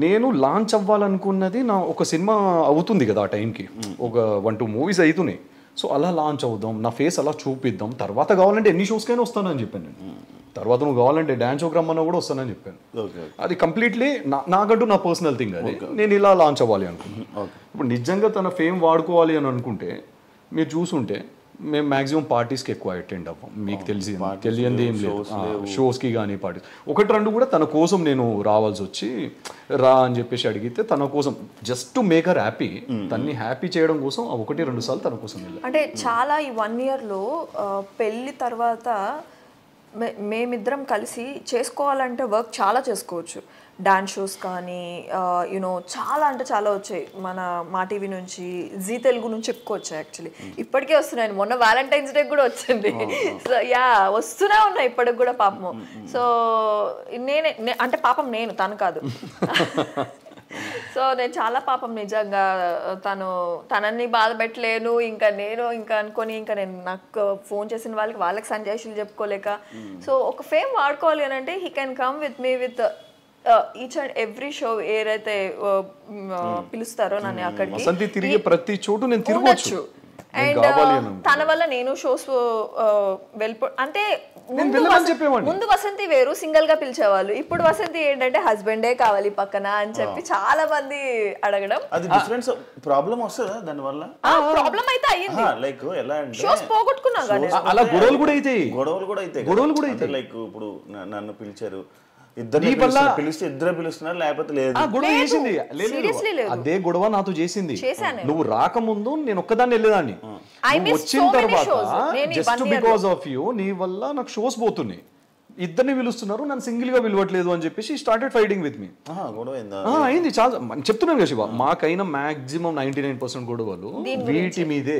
నేను లాంచ్ అవ్వాలనుకున్నది నా ఒక సినిమా అవుతుంది కదా ఆ టైంకి, ఒక 1-2 మూవీస్ అవుతున్నాయి. సో అలా లాంచ్ అవుదాం, నా ఫేస్ అలా చూపిద్దాం, తర్వాత కావాలంటే ఎన్ని షోస్కైనా వస్తానని చెప్పాను నేను. తర్వాత నువ్వు కావాలంటే డాన్స్ షోకి రమ్మన్నా కూడా వస్తానని చెప్పాను. అది కంప్లీట్లీ నాకంటూ నా పర్సనల్ థింగ్. అది నేను ఇలా లాంచ్ అవ్వాలి అనుకున్నాను. ఇప్పుడు నిజంగా తన ఫేమ్ వాడుకోవాలి అని అనుకుంటే మీరు చూసుంటే మేము మ్యాక్సిమం పార్టీస్కి ఎక్కువ అటెండ్ అవ్వం. మీకు తెలియంది ఏం లేదు. షోస్కి కానీ పార్టీస్ 1-2 కూడా తన కోసం నేను రావాల్సి వచ్చి రా అని చెప్పేసి అడిగితే తన కోసం just to make her happy, తన్ని హ్యాపీ చేయడం కోసం 1-2 సార్లు తన కోసం వెళ్ళాను. అంటే చాలా ఈ 1 ఇయర్లో పెళ్ళి తర్వాత మేమిద్దరం కలిసి చేసుకోవాలంటే వర్క్ చాలా చేసుకోవచ్చు. డాన్స్ షోస్ కానీ యూనో చాలా అంటే చాలా వచ్చాయి. మన మా టీవీ నుంచి, జీ తెలుగు నుంచి ఎక్కువ వచ్చాయి. యాక్చువల్లీ ఇప్పటికే వస్తున్నాయి. మొన్న వ్యాలంటైన్స్ డే కూడా వచ్చింది. సో యా వస్తూనే ఉన్నాయి ఇప్పటికి కూడా పాపము. సో నేనే అంటే పాపం నేను, తను కాదు. సో నేను చాలా పాపం నిజంగా తనని బాధ పెట్టలేను నేను అనుకొని నేను నాకు ఫోన్ చేసిన వాళ్ళకి సంజాయిషులు చెప్పుకోలేక. సో ఒక ఫేమ్ వాడుకోవాలి అని అంటే he can come with me with each and every show ఏదైతే పిలుస్తారో నన్ను అక్కడికి ప్రతి చోటు నేను తిరగొచ్చు. అండ్ తన వల్ల నేను షోస్ అంటే ముందు వసంతి వేరు సింగిల్ గా పిలిచేవాళ్ళు. ఇప్పుడు వసంతి ఏంటంటే హస్బెండే కావాలి పక్కన అని చెప్పి చాలా మంది అడగడం. అది డిఫరెన్స్ ప్రాబ్లం వస్తుందా దాని వల్ల? ప్రాబ్లం అయితే అయ్యింది. లైక్ ఎలా అంటే షోస్ పోగొట్టుకున్నా కానీ అలా గొడవలు కూడా అయితే లైక్ ఇప్పుడు నన్ను పిలిచారు, పిలిస్తే ఇద్దరు పిలుస్తున్నారు, లేకపోతే లేదు. అదే గొడవ నాతో చేసింది. నువ్వు రాకముందు నేను ఒక్కదాన్ని వెళ్ళేదాన్ని. వచ్చిన తర్వాత జస్ట్ బికాస్ ఆఫ్ యూ, నీ వల్ల నాకు షోస్ పోతున్నాయి, ఇద్దరిని పిలుస్తున్నారు, నన్ను సింగిల్ గా పిలవట్లేదు అని చెప్పేసి స్టార్టెడ్ ఫైటింగ్ విత్ మీ. అయింది చాలా. చెప్తున్నాను కదా శివ, మాకైనా మాక్సిమం 99% గొడవలు వీటి మీదే,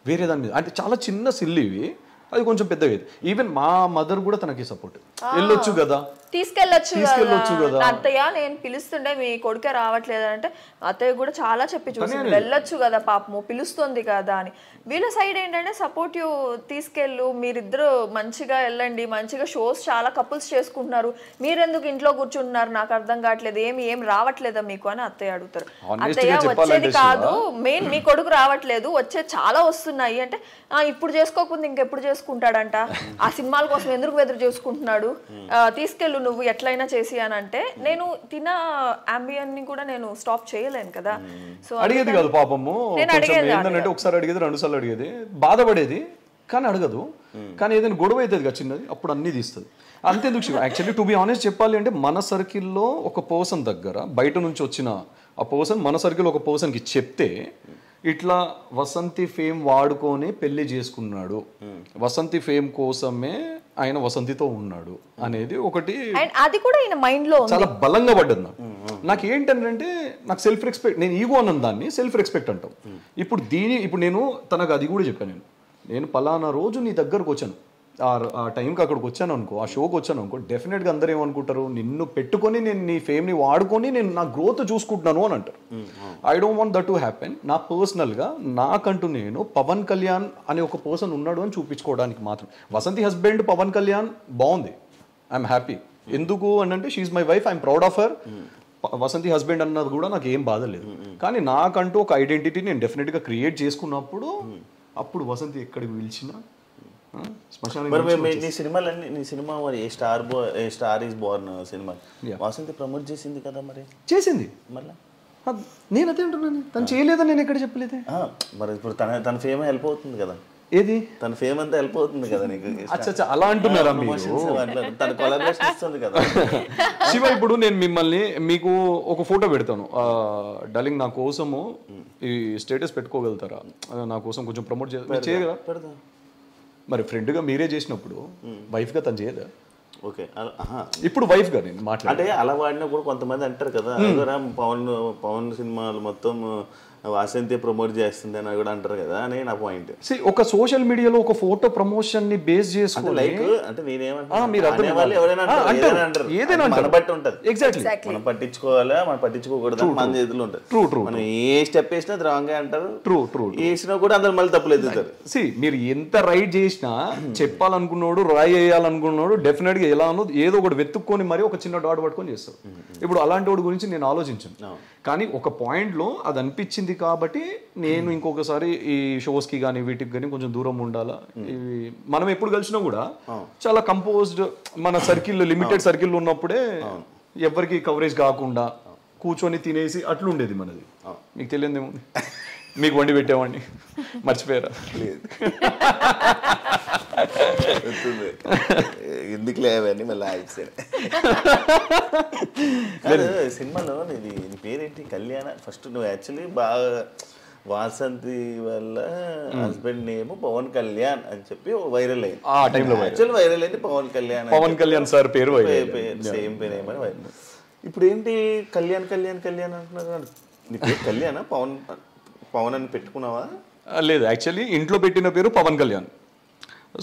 వేరే దాని మీద. అంటే చాలా చిన్న సిల్లివి, అది కొంచెం పెద్దగా. ఈవెన్ మా మదర్ కూడా తనకి సపోర్ట్. వెళ్ళొచ్చు కదా, తీసుకెళ్ళొచ్చు కదా అత్తయ్య, నేను పిలుస్తుండే మీ కొడుకే రావట్లేదు అంటే అత్తయ్య కూడా చాలా చెప్పి చూసింది, వెళ్ళొచ్చు కదా పాపము పిలుస్తుంది కదా అని. వీళ్ళ సైడ్ ఏంటంటే సపోర్టివ్, తీసుకెళ్ళు, మీరిద్దరు మంచిగా వెళ్ళండి, మంచిగా షోస్ చాలా కపుల్స్ చేసుకుంటున్నారు, మీరెందుకు ఇంట్లో కూర్చుంటున్నారు, నాకు అర్థం కావట్లేదు, ఏం రావట్లేదా మీకు అని అత్తయ్య అడుగుతారు. అత్తయ్య వచ్చేది కాదు, మెయిన్ మీ కొడుకు రావట్లేదు, వచ్చేది చాలా వస్తున్నాయి అంటే ఇప్పుడు చేసుకోకుండా ఇంకెప్పుడు చేసుకుంటాడంట, ఆ సినిమాల కోసం ఎందుకు ఎదురు చేసుకుంటున్నాడు, తీసుకెళ్ళు నువ్వు ఎట్లయినా చేసి అని అంటే నేను తిన అంబియన్ ని కూడా నేను స్టాప్ చేయలేను కదా. సో అడిగేది కాదు పాపము. ఏంటంటే ఒకసారి అడిగేది, 2 సార్లు అడిగేది, బాధపడేది కానీ అడగదు. కానీ ఏదైనా గొడవ అవుతుంది కదా చిన్నది, అప్పుడు అన్నీ తీస్తుంది. అంతేందుకు Shiva, actually to be honest చెప్పాలి అంటే మన సర్కిల్లో ఒక పర్సన్ దగ్గర బయట నుంచి వచ్చిన ఆ పర్సన్ మన సర్కిల్ ఒక పర్సన్కి చెప్తే ఇట్లా వసంతి ఫేమ్ వాడుకొని పెళ్లి చేసుకున్నాడు, వసంతి ఫేమ్ కోసమే ఆయన వసంతితో ఉన్నాడు అనేది ఒకటి, అది కూడా ఆయన మైండ్ లో చాలా బలంగా పడ్డది నాకు. ఏంటంటే నాకు సెల్ఫ్ రెస్పెక్ట్, నేను ఈగో అన్న దాన్ని సెల్ఫ్ రెస్పెక్ట్ అంటాం. ఇప్పుడు నేను తనకు అది కూడా చెప్పాను, నేను పలానా రోజు నీ దగ్గరకు వచ్చాను, ఆ టైంకి అక్కడికి వచ్చాను అనుకో, ఆ షోకి వచ్చాను అనుకో, డెఫినెట్గా అందరూ ఏమనుకుంటారు, నిన్ను పెట్టుకొని నేను నీ ఫేమ్ని వాడుకొని నేను నా గ్రోత్ చూసుకుంటున్నాను అని అంటారు. I don't want that to happen. నా పర్సనల్గా నాకంటూ నేను పవన్ కళ్యాణ్ అనే ఒక పర్సన్ ఉన్నాడు అని చూపించుకోవడానికి మాత్రం. వసంతి హస్బెండ్ పవన్ కళ్యాణ్ బాగుంది, ఐఎమ్ హ్యాపీ. ఎందుకు అంటే she's my wife, I'm proud of her. Vasanthi husband అన్నది కూడా నాకు ఏం బాధ లేదు. కానీ నాకంటూ ఒక ఐడెంటిటీ నేను డెఫినెట్గా క్రియేట్ చేసుకున్నప్పుడు అప్పుడు వసంతి ఎక్కడికి పిలిచినా నీ సినిమాలన్నీ, నీ సినిమా మరి star is Born cinema Vasanthi promote చేసింది కదా, మరి చేసింది మళ్ళీ నేను అదే అంటున్నాను, తను చేయలేదని నేను ఎక్కడ చెప్పలేదే. మరి ఇప్పుడు తన ఫేమ్ హెల్ప్ అవుతుంది కదా, ఏది తన ఫేమ్ అంతా హెల్ప్ అవుతుంది కదా నీకు. అచ్చా అలా అంటున్నారా మీరు? తన కొలాబరేషన్ ఇస్తుంది కదా. శివ, ఇప్పుడు నేను మీకు ఒక ఫోటో పెడతాను, డార్లింగ్ నా కోసము ఈ స్టేటస్ పెట్టుకోగలుగుతారా, నా కోసం కొంచెం ప్రమోట్ చేయగలరా? పెడతా. మరి ఫ్రెండ్గా మీరే చేసినప్పుడు వైఫ్గా తను చేయదా? ఓకే, ఇప్పుడు వైఫ్గా నేను మాట్లాడే అంటే అలా వాడినప్పుడు కొంతమంది అంటారు కదా, పవన్ సినిమాలు మొత్తం వాసంతి ప్రమోట్ చేస్తుంది అని కూడా అంటారు కదా అని నా పాయింట్. ఒక సోషల్ మీడియాలో ఒక ఫోటో ప్రమోషన్ ని బేస్ చేసుకుని లైక్ అంటే నేనేమంటారు బట్టి ఉంటది. ఎగ్జాక్ట్లీ, మనం పట్టించుకోవాలా మనం పట్టించుకోకూడదు మన చేతిలో ఉంటుంది. True true. మనం ఏ స్టెప్ వేసినా అది రాంగ్ అంటారు. True true. వేసినా కూడా అందరు మళ్ళీ తప్పులు ఎదుగుతారు. మీరు ఎంత రైట్ చేసినా చెప్పాలనుకున్నాడు రాయి వేయాలనుకున్నాడు డెఫినెట్ గా ఎలా ఉన్నది ఏదో ఒకటి వెతుక్కొని మరి ఒక చిన్న డాట్ పట్టుకొని చేస్తారు. ఇప్పుడు అలాంటి వాడి గురించి నేను ఆలోచించాను, కానీ ఒక పాయింట్లో అది అనిపించింది కాబట్టి నేను ఇంకొకసారి ఈ షోస్కి కానీ వీటికి కానీ కొంచెం దూరం ఉండాలా. మనం ఎప్పుడు కలిసినా కూడా చాలా కంపోజ్డ్ మన సర్కిల్ లిమిటెడ్ సర్కిల్ ఉన్నప్పుడే ఎవరికి కవరేజ్ కాకుండా కూర్చొని తినేసి అట్లుండేది మనది. మీకు తెలియదేముంది, మీకు వండి పెట్టేవాడిని మర్చిపోయారా? ఎందుకు లేవని మళ్ళీ సినిమాలో నీ పేరేంటి? కళ్యాణ. ఫస్ట్ నువ్వు యాక్చువల్లీ బాగా వాసంతి వల్ల హస్బెండ్ నేమ్ పవన్ కళ్యాణ్ అని చెప్పి వైరల్ అయింది. ఆ టైంలో యాక్చువల్ వైరల్ అయింది పవన్ కళ్యాణ్ సార్ పేరు సేమ్ పేరు ఏమని వైరల్. ఇప్పుడు ఏంటి కళ్యాణ్ కళ్యాణ్ కళ్యాణ్ అంటున్నారు? నీ పేరు కళ్యాణ్ పవన్ అని పెట్టుకున్నావా? లేదు, యాక్చువల్లీ ఇంట్లో పెట్టిన పేరు పవన్ కళ్యాణ్.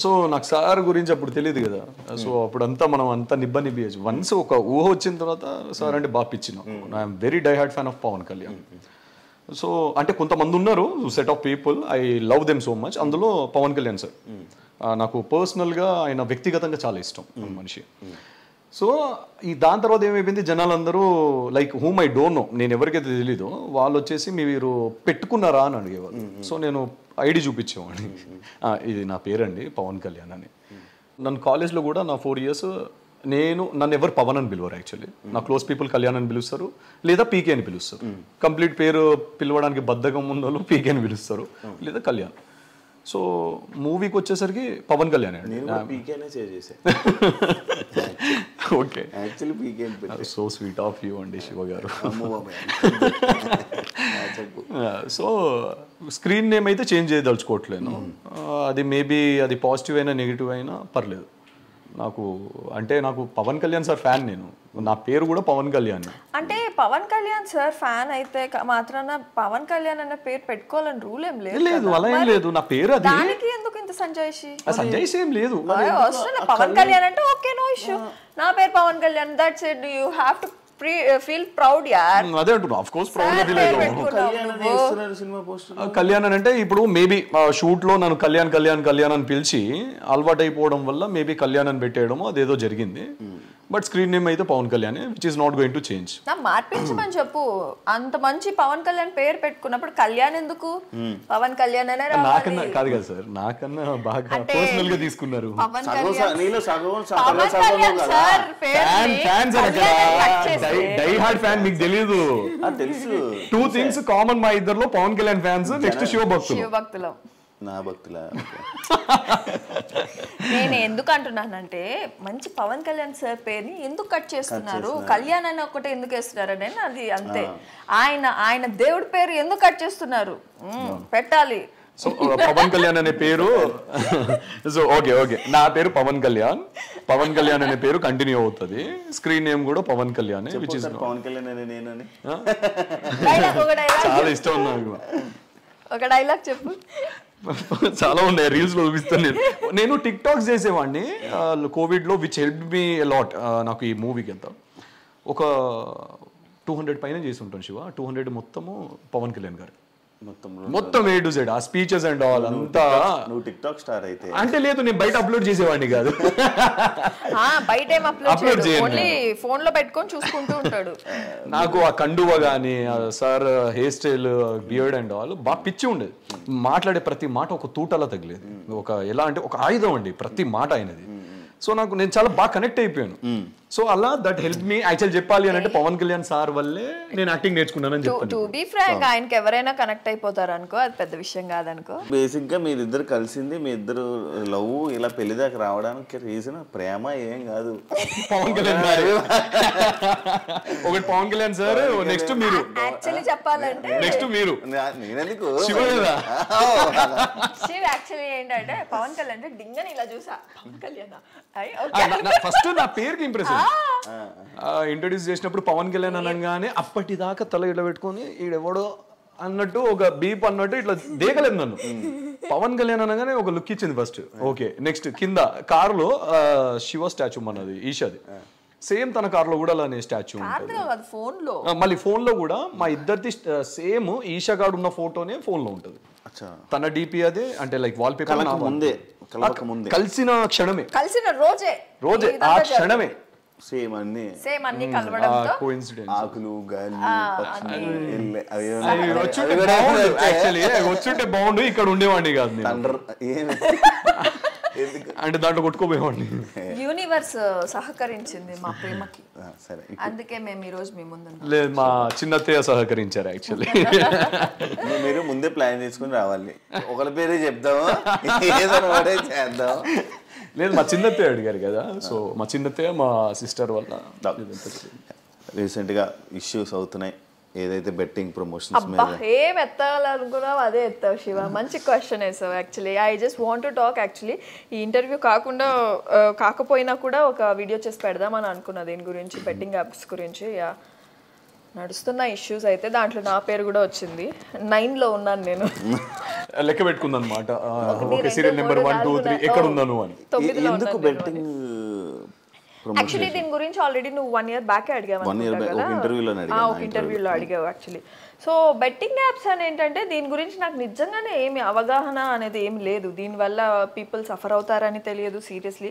సో నాకు సార్ గురించి అప్పుడు తెలియదు కదా, సో అప్పుడంతా మనం అంతా నిబ్బనిబ్బి వన్స్ ఒక ఊహ వచ్చిన తర్వాత సార్ అంటే బాగా పిచ్చినాం. I'm very die heart fan of Pawan Kalyan. So అంటే కొంతమంది ఉన్నారు set of people, I love them so much. అందులో పవన్ కళ్యాణ్ సార్ నాకు పర్సనల్గా ఆయన వ్యక్తిగతంగా చాలా ఇష్టం మనిషి. సో దాని తర్వాత ఏమైపోయింది, జనాలందరూ like whom I don't know, నేను ఎవరికైతే తెలీదు వాళ్ళు వచ్చేసి మీరు పెట్టుకున్నారా అని అడిగేవాళ్ళు. సో నేను ఐడి చూపించేవాడిని, ఇది నా పేరండి పవన్ కళ్యాణ్ అని. నన్ను కాలేజ్లో కూడా నా 4 years నన్ను ఎవరు పవన్ అని పిలువరు. యాక్చువల్లీ నా క్లోజ్ పీపుల్ కళ్యాణ్ అని పిలుస్తారు లేదా పీకే అని పిలుస్తారు. కంప్లీట్ పేరు పిలవడానికి బద్ధకం ఉన్న వాళ్ళు పీకే అని పిలుస్తారు లేదా కళ్యాణ్. సో మూవీకి వచ్చేసరికి పవన్ కళ్యాణ్ అండి. Okay, so sweet of you అండి శివ గారు. సో స్క్రీన్ నేమ్ అయితే చేంజ్ చేయదలుచుకోవట్లేను. అది మేబీ అది పాజిటివ్ అయినా నెగిటివ్ అయినా పర్లేదు నాకు. అంటే నాకు పవన్ కళ్యాణ్ సార్ ఫ్యాన్, నేను నా పేరు కూడా పవన్ కళ్యాణ్. అంటే పవన్ కళ్యాణ్ సార్ ఫ్యాన్ అయితే మాత్రాన పవన్ కళ్యాణ్ అనే పేరు పెట్టుకోవాలని రూల్ ఏం లేదు. లేదు, అలా ఏం లేదు. నా పేరు అది. దానికి ఎందుకు ఇంత సంజయ్షి? సంజయ్షి ఏం లేదు. పవన్ కళ్యాణ్ అంటే ఓకే, నో ఇష్యూ. నా పేరు Pawan Kalyan, that's it. You have to feel proud యార్. అదే అంటున్నా, ఆఫ్ కోర్స్ ప్రౌడ్ గా ఫీల్ అవుతాను. కళ్యాణ్ అంటే ఇప్పుడు మేబీ షూట్ లో నన్ను కళ్యాణ్ కళ్యాణ్ కళ్యాణ్ అని పిలిచి అలవాటు అయిపోవడం వల్ల మేబీ కళ్యాణ్ అని పెట్టేయడం అదేదో జరిగింది. బట్ స్క్రీన్ నేమ్ అయితే Pawan Kalyan, which is not going to change. నా మార్పించమని చెప్పు. అంత మంచి పవన్ కళ్యాణ్ పేరు పెట్టుకున్నప్పుడు కళ్యాణ్ ఎందుకు? పవన్ కళ్యాణ్ అనే నాకన్నా కాదు కదా సార్, నాకన్నా బాగా పర్సనల్ గా తీసుకున్నారు. Pawan Kalyan sir die hard fan, మీకు తెలీదు. తెలుసు. 2 things కామన్ మా ఇద్దరులో, పవన్ కళ్యాణ్ ఫ్యాన్స్, నెక్స్ట్ శివభక్తులు. నా భక్తుల నేను ఎందుకు అంటున్నానంటే మంచి పవన్ కళ్యాణ్ సార్ పేరుని ఎందుకు కట్ చేస్తున్నారు, కళ్యాణ్ అని ఒకటే ఎందుకు వేస్తున్నారు అని. అది అంతే. ఆయన దేవుడి పేరు ఎందుకు కట్ చేస్తున్నారు? పెట్టాలి. సో పవన్ కళ్యాణ్ అనే పేరు, సో ఓకే నా పేరు పవన్ కళ్యాణ్. పవన్ కళ్యాణ్ అనే పేరు కంటిన్యూ అవుతుంది. స్క్రీన్ నేమ్ కూడా పవన్ కళ్యాణ్, విచ్ ఇస్ పవన్ కళ్యాణ్ అనే నేనని చాలా ఇష్టం నాకు. ఒక డైలాగ్ చెప్పు. చాలా ఉన్నాయి, రీల్స్ లో చూపిస్తాను. నేను టిక్ టాక్స్ చేసేవాడిని కోవిడ్ లో, విచ్ హెల్ప్ మీ లాట్. నాకు ఈ మూవీకి ఎంత ఒక 200 పైన చేసి ఉంటాను శివ. 200 మొత్తము పవన్ కళ్యాణ్ గారు, మొత్తం A to Z, ఆ స్పీచెస్ అండ్ ఆల్ అంతా. నువ్వు టిక్ టాక్ స్టార్ అయితే అంటే లేదు, నేను బయట అప్లోడ్ చేసేవాడిని కాదు. బయట ఏం అప్లోడ్ చేయను, ఓన్లీ ఫోన్ లో పెట్టుకొని చూసుకుంటూ ఉంటాడు. నాకు ఆ కండువ గానీ sir hair style, beard and all బాగా పిచ్చి ఉండేది. మాట్లాడే ప్రతి మాట ఒక తూటలా తగిలేది. ఒక ఎలా అంటే ఒక ఆయుధం అండి ప్రతి మాట అయినది. సో నేను చాలా బాగా కనెక్ట్ అయిపోయాను. సో అలా దట్ హెల్ప్ మీ. యాక్చువల్ చెప్పాలి అని అంటే పవన్ కళ్యాణ్ సార్ వల్లే నేను యాక్టింగ్ నేర్చుకున్నానని చెప్తాను. టు బి ఫ్రాంక్ ఆయనకి ఎవరైనా కనెక్ట్ అయిపోతారు అనుకో, అది పెద్ద విషయం కాదనుకో. బేసిక్ గా మీరిద్దరు కలిసింది, మీ ఇద్దరు లవ్ ఇలా పెళ్లి దాకా రావడానికి రీజన్ ప్రేమ ఏం కాదు. పవన్ కళ్యాణ్ గారు ఒకటి పవన్ కళ్యాణ్ సార్, నెక్స్ట్ మీరు. యాక్చువల్లీ చెప్పాలంటే నెక్స్ట్ మీరు నేనెందుకు శివ కదా. శివ్ యాక్చువల్లీ ఏంటంటే పవన్ కళ్యాణ్ అంటే డింగని ఇలా చూసా, పవన్ కళ్యాణ్ ఫస్ట్ నా పేరుకి ఇంప్రెస్ ఇంట్రొడ్యూస్ చేసినప్పుడు పవన్ కళ్యాణ్ అనగానే అప్పటిదాకా తల ఇట్లా పెట్టుకొని ఈడెవడో అన్నట్టు ఒక బీప్ అన్నట్టు ఇట్లా దేగలేదు నన్ను. పవన్ కళ్యాణ్ అనగానే ఒక లుక్ ఇచ్చింది ఫస్ట్. ఓకే, నెక్స్ట్ కింద కారులో శివ స్టాచ్యూ మనది ఈషాది, సేమ్ తన కార్లో కూడా అలానే స్టాచ్యూ ఉంటుంది. మళ్ళీ ఫోన్ లో కూడా మా ఇద్దరిది సేమ్ ఈషా గాడు ఉన్న ఫోటోనే ఫోన్ లో ఉంటుంది. తన డిపి అదే, అంటే లైక్ వాల్ పేపర్ కలిసిన క్షణమే, కలిసిన రోజే ఆ క్షణమే సేమ్ అన్ని కలవడంతో ఆకులు గాలి వచ్చుంటే బాగుండు, ఇక్కడ ఉండేవాడిని కాదు అంటే దాంట్లో కొట్టుకోపోయేవాడిని. యూనివర్స్ సహకరించింది మా ప్రేమకి, అందుకే మేము ఈ రోజు మీ ముందు. లేదు, మా చిన్నత్తయ్య సహకరించారు యాక్చువల్లీ. మీరు ముందే ప్లాన్ చేసుకుని రావాలి, ఒకరి పేరే చెప్దాము ఏదో చేద్దాం. లేదు, మా చిన్నత్తయ్య అడిగారు కదా, సో మా చిన్నత్తయ్య మా సిస్టర్ వల్ల. రీసెంట్గా ఇష్యూస్ అవుతున్నాయి ఏదైతే బెట్టింగ్ ప్రమోషన్స్ మీద. ఏం ఎత్తాలనుకున్నావు అదే ఎత్తావు శివ, మంచి క్వశ్చన్ వేసావు. Actually I just want to talk. Actually ఈ ఇంటర్వ్యూ కాకపోయినా కూడా ఒక వీడియో చేసి పెడదామని అనుకున్నా దీని గురించి, బెట్టింగ్ యాప్స్ గురించి. నడుస్తున్న ఇష్యూస్ అయితే దాంట్లో నా పేరు కూడా వచ్చింది. 9లో ఉన్నాను నేను, లెక్క పెట్టుకుంది అనమాట. సీరియల్ నెంబర్ 1 2 3 ఎక్కడ ఉన్నాను అని. ఎందుకు బెట్టింగ్? యాక్చువల్లీ దీని గురించి ఆల్రెడీ నువ్వు 1 year బ్యాక్ అడిగావు, ఒక ఇంటర్వ్యూలో అడిగావు యాక్చువల్లీ. సో బెట్టింగ్ యాప్స్ అని ఏంటంటే దీని గురించి నాకు నిజంగానే ఏమి అవగాహన అనేది ఏమి లేదు. దీనివల్ల పీపుల్ సఫర్ అవుతారని తెలియదు సీరియస్లీ.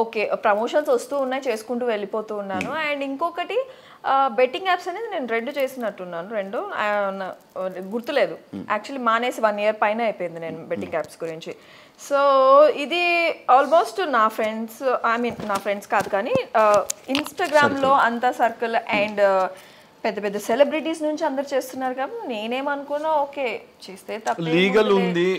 ఓకే, ప్రమోషన్స్ వస్తూ ఉన్నాయి, చేసుకుంటూ వెళ్ళిపోతూ ఉన్నాను. అండ్ ఇంకొకటి బెట్టింగ్ యాప్స్ అనేది నేను 2 చేసినట్టున్నాను, 2 గుర్తులేదు యాక్చువల్లీ. మానేసి 1 year పైన అయిపోయింది నేను బెట్టింగ్ యాప్స్ గురించి. సో ఇది ఆల్మోస్ట్ నా ఫ్రెండ్స్, ఐ మీన్ నా ఫ్రెండ్స్ కాదు కానీ ఇన్స్టాగ్రామ్లో అంతా సర్కిల్ అండ్ పెద్ద పెద్ద సెలబ్రిటీస్ నుంచి అందరు చేస్తున్నారు కాబట్టి నేనేమనుకున్నా ఓకే చేస్తే తప్ప లీగల్ ఉంది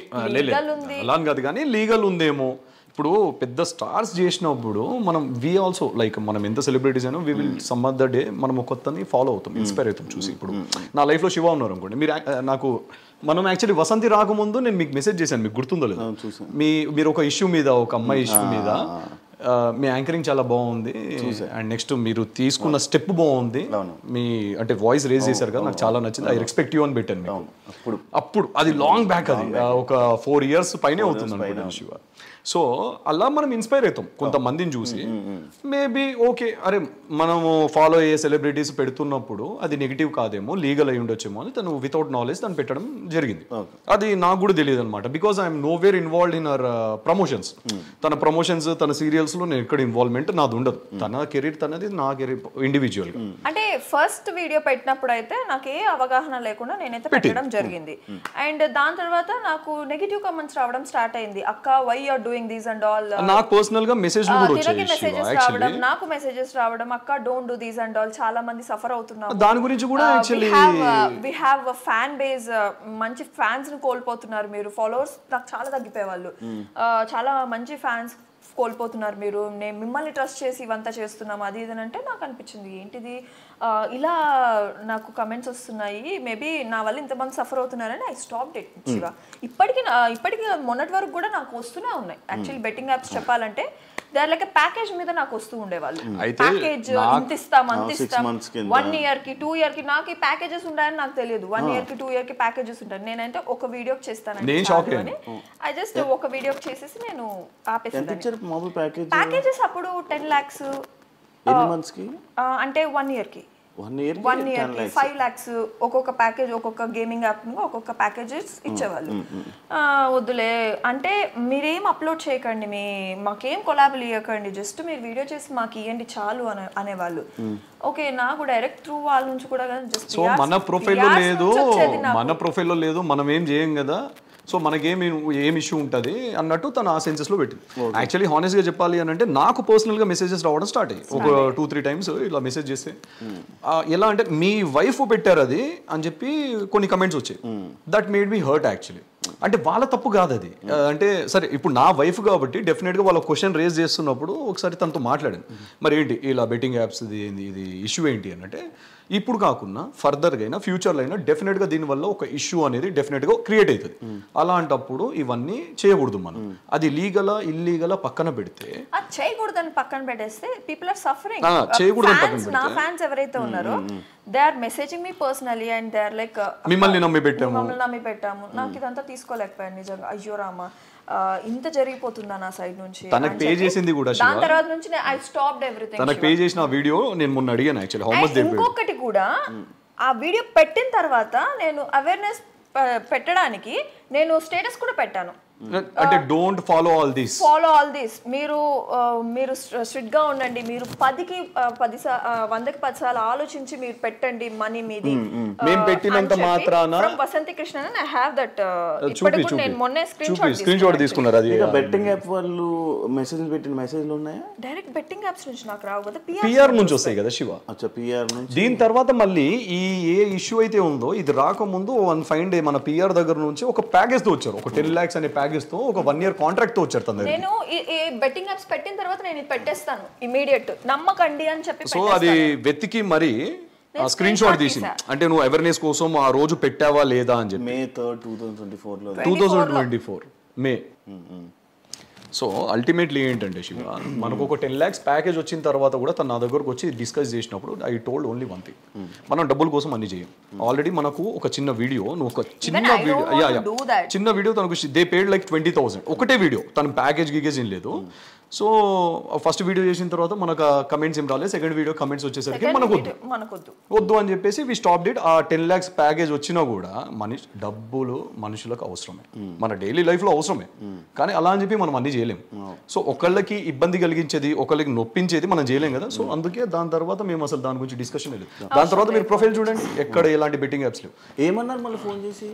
అలా కాదు కానీ లీగల్ ఉందేమో. ఇప్పుడు పెద్ద స్టార్స్ చేసినప్పుడు మనం ఆల్సో లైక్ మనం ఎంత సెలబ్రిటీస్ అయినా will some of the day మనం కొత్తని ఫాలో అవుతాం, ఇన్స్పైర్ అవుతాం చూసి. ఇప్పుడు నా లైఫ్లో శివ ఉన్నారు అనుకోండి, మనం యాక్చువల్లీ వసంతి రాకముందు నేను మీకు మెసేజ్ చేశాను, మీకు గుర్తుందో లేదు, మీరు ఒక ఇష్యూ మీద, ఒక అమ్మాయి ఇష్యూ మీద మీ యాంకరింగ్ చాలా బాగుంది అండ్ నెక్స్ట్ మీరు తీసుకున్న స్టెప్ బాగుంది, మీ అంటే వాయిస్ రేజ్ చేశారు కదా, నాకు చాలా నచ్చింది, ఐ రెస్పెక్ట్ యూ అని పెట్టాను. అప్పుడు అది లాంగ్ బ్యాక్, అది ఒక 4 years పైనే అవుతుంది అనుకుంటాను శివ. సో అలా మనం ఇన్స్పైర్ అవుతాం కొంతమందిని చూసి. మేబీ ఓకే, అరే మనము ఫాలో అయ్యే సెలబ్రిటీస్ పెడుతున్నప్పుడు అది నెగిటివ్ కాదేమో, లీగల్ అయి ఉండొచ్చేమో అని తను వితౌట్ నాలెడ్జ్ తను పెట్టడం జరిగింది. అది నాకు కూడా తెలియదు అనమాట, because I'm know where involved in our promotions. తన ప్రమోషన్స్, తన సీరియల్స్ లో నేను ఎక్కడ ఇన్వాల్వ్మెంట్ నాది ఉండదు. తన కెరీర్ తనది, నా కెరీర్ ఇండివిజువల్ గా. అంటే ఫస్ట్ వీడియో పెట్టినప్పుడు అయితే నాకు ఏ అవగాహన లేకుండా నేనైతే పెట్టడం జరిగింది. అండ్ దాని తర్వాత నాకు నెగిటివ్ కామెంట్స్ రావడం స్టార్ట్ అయింది. అక్క why you are doing this and all. నాకు పర్సనల్ గా మెసేజ్లు కూడా వచ్చాయి, మెసేజెస్ రావడం, నాకు మెసేజెస్ రావడం, అక్క don't do this and all, చాలా మంది సఫర్ అవుతున్నారు. దాని గురించి కూడా actually we have a fan base, మంచి ఫ్యాన్స్ ని కోల్పోతున్నారు మీరు. ఫాలోవర్స్ నాకు చాలా తగ్గిపోయేవాళ్ళు, చాలా మంచి ఫ్యాన్స్ కోల్పోతున్నారు మీరు. నేను మిమ్మల్ని ట్రస్ట్ చేసి ఇవంతా చేస్తున్నాం అది ఇది అంటే నాకు అనిపించింది ఏంటిది ఇలా నాకు కమెంట్స్ వస్తున్నాయి, మేబీ నా వల్ల ఇంతమంది సఫర్ అవుతున్నారని ఐ స్టాప్డ్ ఇట్ శివ. ఇప్పటికీ మొన్నటి వరకు కూడా నాకు వస్తూనే ఉన్నాయి యాక్చువల్లీ బెట్టింగ్ యాప్స్ చెప్పాలంటే. దే లైక్ ప్యాకేజ్ మీద నాకు వస్తూ ఉండేవాళ్ళు, ప్యాకేజ్ ఇంత ఇస్తాం అంత ఇస్తాం, 1 year కి 2 year కి. నాకు ఈ ప్యాకేజెస్ ఉంటాయని నాకు తెలియదు. 1 year కి 2 year కి ప్యాకేజెస్ ఉంటాయి. నేనంటే ఒక వీడియో చేస్తానని ఐ జస్ట్ ఒక వీడియో చేసేసి నేను ఆపేసాను. ప్యాకేజెస్ అప్పుడు 10 lakhs అంటే 1 year కి 1 year కి 5 lakhs ఒక్కొక్క ప్యాకేజ్, ఒక్కొక్క గేమింగ్ యాప్ ఒక్కొక్క ప్యాకేజెస్ ఇచ్చేవాళ్ళు. వద్దులే అంటే మీరేం అప్లోడ్ చేయకండి, మాకేం కొలాబులు ఇవ్వకండి, జస్ట్ మీరు వీడియో చేసి మాకు ఇవ్వండి చాలు అనేవాళ్ళు. ఓకే, నాకు డైరెక్ట్ త్రూ వాళ్ళ నుంచి కూడా జస్ట్ మన ప్రొఫైల్లో లేదు, మనం ఏం చేయం కదా, సో మనకేమి ఏం ఇష్యూ ఉంటుంది అన్నట్టు తను ఆ సెన్సెస్లో పెట్టింది. యాక్చువల్లీ హానెస్ట్గా చెప్పాలి అని అంటే నాకు పర్సనల్గా మెసేజెస్ రావడం స్టార్ట్ అయ్యి ఒక 2-3 టైమ్స్ ఇలా మెసేజ్ చేస్తే ఎలా అంటే మీ వైఫ్ పెట్టారు అది అని చెప్పి కొన్ని కమెంట్స్ వచ్చాయి. That made me hurt actually. అంటే వాళ్ళ తప్పు కాదు అది. అంటే సరే ఇప్పుడు నా వైఫ్ కాబట్టి డెఫినెట్గా వాళ్ళ క్వశ్చన్ రేజ్ చేస్తున్నప్పుడు ఒకసారి తనతో మాట్లాడాను, మరి ఏంటి ఇలా బెట్టింగ్ యాప్స్ ఇది ఇష్యూ ఏంటి అని. అంటే ఇప్పుడు కాకుండా ఫర్దర్గా అయినా ఫ్యూచర్లో అయినా డెఫినెట్గా దీనివల్ల ఒక ఇష్యూ అనేది డెఫినెట్గా క్రియేట్ అవుతుంది. అలాంటప్పుడు ఇవన్నీ చేయకూడదు మనం. అది లీగలా ఇల్లీగలా పక్కన పెడితే చేయకూడదని పక్కన పెట్టేస్తే పీపుల్ ఆర్ సఫరింగ్. చేయకూడదని పక్కన నా ఫ్యాన్స్ ఎవరైతే ఉన్నారో they are messaging me personally and they are like మిమ్మల్ని నమ్మి పెట్టాము, నాకు ఇదంతా తీసుకోలేకపోయాను నిజంగా, అయ్యో రామా ఇంత జరిగిపోతుందా నా సైడ్ నుంచి. తనకు పే చేసింది కూడా దాని తర్వాత నుంచి ఐ స్టాప్డ్ ఎవ్రీథింగ్. తనకు పే చేసిన వీడియో నేను మొన్న అడిగాను actually how much they paid. ఇంకొకటి కూడా ఆ వీడియో పెట్టిన తర్వాత నేను అవేర్నెస్ పెట్టడానికి నేను స్టేటస్ కూడా పెట్టాను, అంటే డోంట్ ఫాలో ఆల్ దిస్ మీరు స్ట్రిక్ట్ గా ఉండండి, మీరు 100కి 10 సార్లు ఆలోచించి మీరు పెట్టండి మనీ మీది. మేము పెట్టినంత మాత్రాన Vasanthi Krishna I have that ఇప్పటికి నేను మొన్నే స్క్రీన్ షాట్ తీసుకున్నారు. అది బెట్టింగ్ యాప్ వాళ్ళు మెసేజ్లు పెట్టిన మెసేజ్లు ఉన్నాయా? డైరెక్ట్ బెట్టింగ్ యాప్స్ నుంచి నాకు రావు కదా, పిఆర్ నుంచి వస్తాయి కదా శివ. అచ్చా పిఆర్ నుంచి. దీని తర్వాత మళ్ళీ ఏ ఇష్యూ అయితే ఉందో ఇది రాకముందు వన్ ఫైన్ డే మన పిఆర్ దగ్గర నుంచి ఒక ప్యాకేజ్ తో వచ్చారు, ఒక 10 lakhs అనే ప్యాకేజ్ తో ఒక 1 year కాంట్రాక్ట్ తో వచ్చారు తన దగ్గర. నేను ఈ బెట్టింగ్ యాప్స్ పెట్టిన తర్వాత నేను ఇది పెట్టేస్తాను ఇమిడియట్, నమ్మకండి అని చెప్పి. సో అది వెతికి మరి స్క్రీన్ షాట్ తీసింది. అంటే నువ్వు అవేర్నెస్ కోసం ఆ రోజు పెట్టావా లేదా అని చెప్పి. May 3rd, 2024 మే. సో అల్టిమేట్లీ ఏంటంటే శివ మనకు ఒక 10 lakhs ప్యాకేజ్ వచ్చిన తర్వాత కూడా తను నా దగ్గరకు వచ్చి డిస్కస్ చేసినప్పుడు I told only one thing, మనం డబ్బుల కోసం అన్ని చేయం. ఆల్రెడీ మనకు ఒక చిన్న వీడియో చిన్న వీడియో తనకు దే పేడ్ లైక్ 20,000 ఒకటే వీడియో, తన ప్యాకేజ్ గీకేజ్ ఏం లేదు. సో ఫస్ట్ వీడియో చేసిన తర్వాత మనకు కమెంట్స్ ఏం రాలేదు, సెకండ్ వీడియో కమెంట్స్ వచ్చేసరికి మనకు వద్దు అని చెప్పేసి వి స్టాప్ ఇట్. ఆ 10 lakhs ప్యాకేజ్ వచ్చినా కూడా డబ్బులు మనుషులకు అవసరమే, మన డైలీ లైఫ్లో అవసరమే, కానీ అలా అని చెప్పి మనం అన్ని చేయలేం. సో ఒకళ్ళకి ఇబ్బంది కలిగించేది ఒకళ్ళకి నొప్పించేది మనం చేయలేం కదా. సో అందుకే దాని తర్వాత మేము అసలు దాని గురించి డిస్కషన్ లేదు. దాని తర్వాత మీరు ప్రొఫైల్ చూడండి, ఎక్కడ ఎలాంటి బెట్టింగ్ యాప్స్ లేవు. ఏమన్నారు మళ్ళీ ఫోన్ చేసి?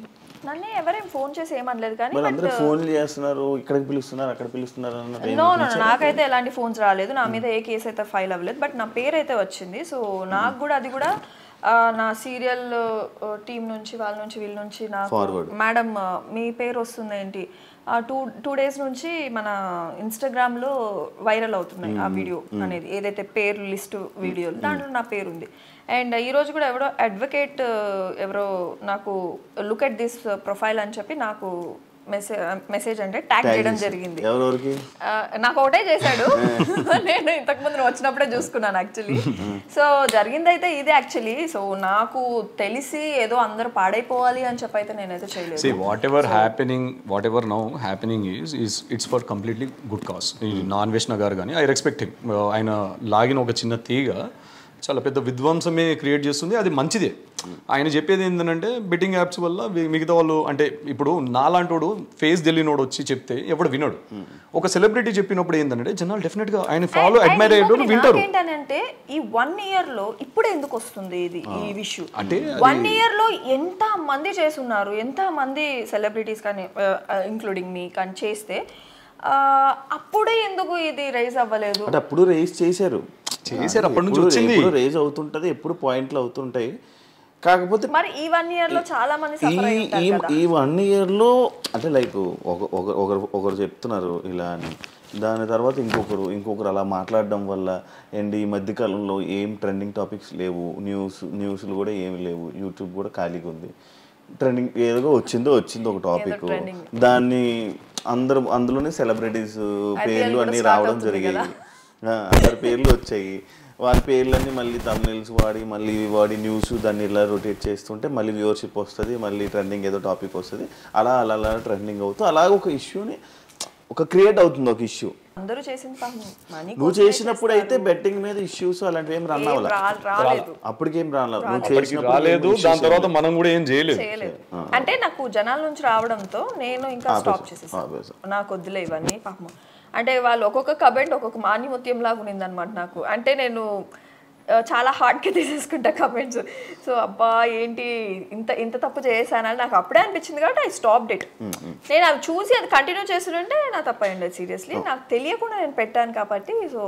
నన్ను ఎవరేం ఫోన్ చేసి ఏమనలేదు, కానీ ఫోన్లు చేస్తున్నారు, ఇక్కడికి పిలుస్తున్నారు అక్కడ పిలుస్తున్నారు. నాకైతే ఎలాంటి ఫోన్స్ రాలేదు, నా మీద ఏ కేసు అయితే ఫైల్ అవ్వలేదు, బట్ నా పేరు అయితే వచ్చింది. సో నాకు కూడా అది కూడా నా సీరియల్ టీం నుంచి వాళ్ళ నుంచి వీళ్ళ నుంచి నాకు మేడం మీ పేరు వస్తుంది ఏంటి, 2 days నుంచి మన ఇన్స్టాగ్రామ్లో వైరల్ అవుతున్నాయి ఆ వీడియో అనేది, ఏదైతే పేరు లిస్ట్ వీడియోలు దాంట్లో నా పేరు ఉంది. అండ్ ఈరోజు కూడా ఎవరో అడ్వకేట్ ఎవరో నాకు లుక్ ఎట్ దిస్ ప్రొఫైల్ అని చెప్పి నాకు మెసేజ్ అంటే ట్యాగ్ చేయడం జరిగింది. నాకు ఒకటే చేశాడు, నేను ఇంతకుముందు వచ్చినప్పుడే చూసుకున్నాను యాక్చువల్లీ. సో జరిగిందైతే ఇది యాక్చువల్లీ. సో నాకు తెలిసి ఏదో అందరూ పాడైపోవాలి అని చెప్పి అయితే నేనైతే చేయలేదు. What ever now happening is it's for completely good cause. ఈ నాన్వేష్ణ గారు కానీ ఐ రెస్పెక్ట్ హిమ్. ఆయన లాగిన ఒక చిన్న తీగ చాలా పెద్ద విధ్వంసమే క్రియేట్ చేస్తుంది, అది మంచిదే. ఆయన చెప్పేది ఏంటంటే బెట్టింగ్ యాప్స్ వల్ల మిగతా వాళ్ళు, అంటే ఇప్పుడు నాలాంటోడు ఫేస్ తెలియనోడు వచ్చి చెప్తే ఎవడు వినడు. ఒక సెలబ్రిటీ చెప్పినప్పుడు ఏంటంటే జనాలు డెఫినెట్ గా ఆయన ఫాలో అడ్మైర్ అయ్యేటోడు వింటారు. ఏంటంటే ఈ 1 year లో ఇప్పుడు ఎందుకు వస్తుంది ఇది ఈ విషయం అంటే 1 year లో ఎంత మంది చేస్తున్నారు, ఎంత మంది సెలబ్రిటీస్ కానీ ఇంక్లూడింగ్ మీ కానీ చేస్తే అప్పుడే ఎందుకు ఇది రైజ్ అవ్వలేదు? అంటే అప్పుడు రైజ్ చేశారు అప్పటి నుంచి వచ్చింది, రేజ్ అవుతుంటది, ఎప్పుడు పాయింట్లు అవుతుంటాయి. కాకపోతే మరి ఈ 1 year లో చాలా మంది సఫర్ అయ్యి ఉంటారు కదా. ఈ 1 year లో అంటే లైక్ ఒకరు చెప్తున్నారు ఇలా అని, దాని తర్వాత ఇంకొకరు అలా మాట్లాడడం వల్ల అండ్ ఈ మధ్యకాలంలో ఏం ట్రెండింగ్ టాపిక్స్ లేవు, న్యూస్లు కూడా ఏమి లేవు, యూట్యూబ్ కూడా ఖాళీగా ఉంది. ట్రెండింగ్ ఏదో వచ్చిందో ఒక టాపిక్, దాన్ని అందులోనే సెలబ్రిటీస్ పేర్లు అన్నీ రావడం జరిగాయి, అందరి పేర్లు వచ్చాయి. వారి పేర్లన్నీ మళ్ళీ తమిళన్స్ వాడి న్యూస్ దాన్ని ఇలా రొటేట్ చేస్తుంటే మళ్ళీ వ్యూవర్షిప్ వస్తుంది, మళ్ళీ ట్రెండింగ్ ఏదో టాపిక్ వస్తుంది, అలా ట్రెండింగ్ అవుతూ అలాగ ఒక ఇష్యూని క్రియేట్ అవుతుంది ఒక ఇష్యూ. అందరూ చేసిన నువ్వు చేసినప్పుడు అయితే బెట్టింగ్ మీద ఇష్యూస్ అలాంటివి ఏం రాలేదు, అప్పటికేం రాలేదు. దాని తర్వాత మనం కూడా ఏం చేయలేదు. అంటే నాకు జనాల నుంచి రావడంతో నేను ఇంకా స్టాప్ చేసేసాను, నాకు వద్దులే ఇవన్నీ పాపం. అంటే వాళ్ళు ఒక్కొక్క కమెంట్ ఒక్కొక్క మాన్యముత్యం లాగా ఉన్నింది అనమాట నాకు. అంటే నేను చాలా హార్డ్గా తీసేసుకుంటా కమెంట్స్. సో అబ్బా ఏంటి ఇంత తప్పు చేశానని నాకు అప్పుడే అనిపించింది కాబట్టి ఐ స్టాప్డ్ ఇట్. నేను అవి చూసి అది కంటిన్యూ చేస్తుంటే నా తప్పు అయ్యింది సీరియస్లీ. నాకు తెలియకుండా నేను పెట్టాను కాబట్టి. సో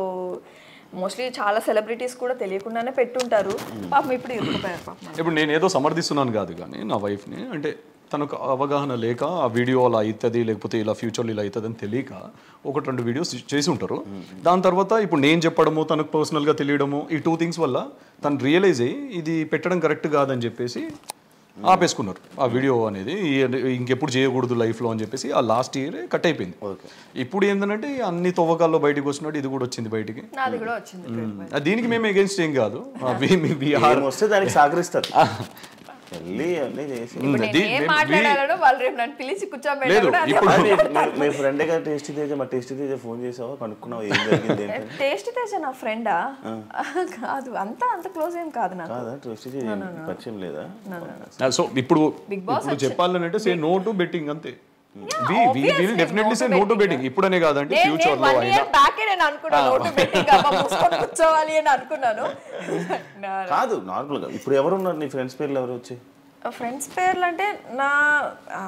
మోస్ట్లీ చాలా సెలబ్రిటీస్ కూడా తెలియకుండానే పెట్టుంటారు పాపం, ఇప్పుడు ఇరుక్కుపోయారు పాపం. ఇప్పుడు నేను ఏదో సమర్థిస్తున్నాను కాదు కానీ నా వైఫ్ని, అంటే తనకు అవగాహన లేక ఆ వీడియో అలా అవుతుంది లేకపోతే ఇలా ఫ్యూచర్లో ఇలా అవుతుంది అని తెలియక 1-2 వీడియోస్ చేసి ఉంటారు. దాని తర్వాత ఇప్పుడు నేను చెప్పడము తనకు పర్సనల్గా తెలియడము ఈ 2 థింగ్స్ వల్ల తను రియలైజ్ అయ్యి ఇది పెట్టడం కరెక్ట్ కాదని చెప్పేసి ఆపేసుకున్నారు ఆ వీడియో అనేది. ఇంకెప్పుడు చేయకూడదు లైఫ్లో అని చెప్పేసి ఆ లాస్ట్ ఇయర్ కట్ అయిపోయింది. ఇప్పుడు ఏంటంటే అన్ని తవ్వకాల్లో బయటకు వచ్చినట్టు ఇది కూడా వచ్చింది బయటికి. దీనికి మేము ఎగెన్స్ట్ ఏం కాదు, వస్తే దానికి సహకరిస్తారు. మీ ఫ్రెండ్ గా టేస్టీ తేజ, మా టేస్టీ తేజ ఫోన్ చేసావా, కనుక్కున్నావా ఏం జరిగింది? టేస్టీ తేజ నా ఫ్రెండా? కాదు, అంత క్లోజ్ ఏం కాదు నాకు. టేస్టీ తేజ పరిచయం లేదా? సో ఇప్పుడు చెప్పాలంటే సే నో టు బెట్టింగ్ అంతే. We will definitely say no to betting. ఇప్పుడనే కాదంటే ఫ్యూచర్ లో అయినా. నేను అనుకున్నాను no to betting అబ్బా మూసుకొని కూర్చోవాలి అని అనుకున్నాను. కాదు నార్మల్ గా ఇప్పుడు ఎవరు ఉన్నారు నీ ఫ్రెండ్స్ పేర్లు ఎవరు వచ్చి? ఫ్రెండ్స్ పేర్లు అంటే నా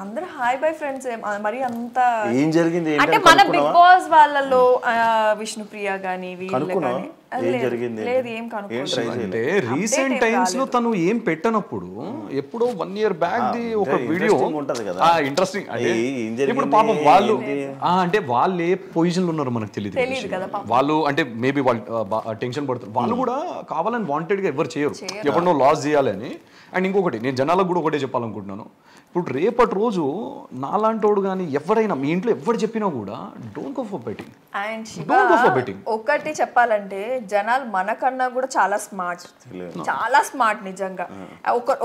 అందరూ హాయ్ బై ఫ్రెండ్స్, మరి అంత ఏం జరిగింది అంటే మన బిగ్ బాస్ వాళ్ళలో విష్ణుప్రియ గానీ వీళ్ళు గానీ లేదు ఏం కనుక్కోలేదు. అంటే రీసెంట్ టైమ్స్ లో తను ఏం పెట్టనప్పుడు ఎప్పుడో 1 year బ్యాక్ ది ఒక వీడియో ఇంట్రెస్టింగ్. ఇప్పుడు పాపం వాళ్ళు అంటే వాళ్ళు ఏ పొజిషన్ లో ఉన్నారో మనకు తెలియదు కదా. వాళ్ళు అంటే మేబీ వాళ్ళు టెన్షన్ పడుతారు. వాళ్ళు కూడా కావాలని వాంటెడ్ గా ఎవరు చేయరు, ఎవరినో లాస్ చేయాలని. అండ్ ఇంకొకటి నేను జనాలకు కూడా ఒకటే చెప్పాలనుకుంటున్నాను, ఇప్పుడు రేపటి రోజు నాలాంటోడు కానీ ఎవరైనా మీ ఇంట్లో ఎవరు చెప్పినా కూడా డోంట్ గో ఫర్ బెట్టింగ్. ఒకటి చెప్పాలంటే జనాలు మనకన్నా కూడా చాలా స్మార్ట్ నిజంగా.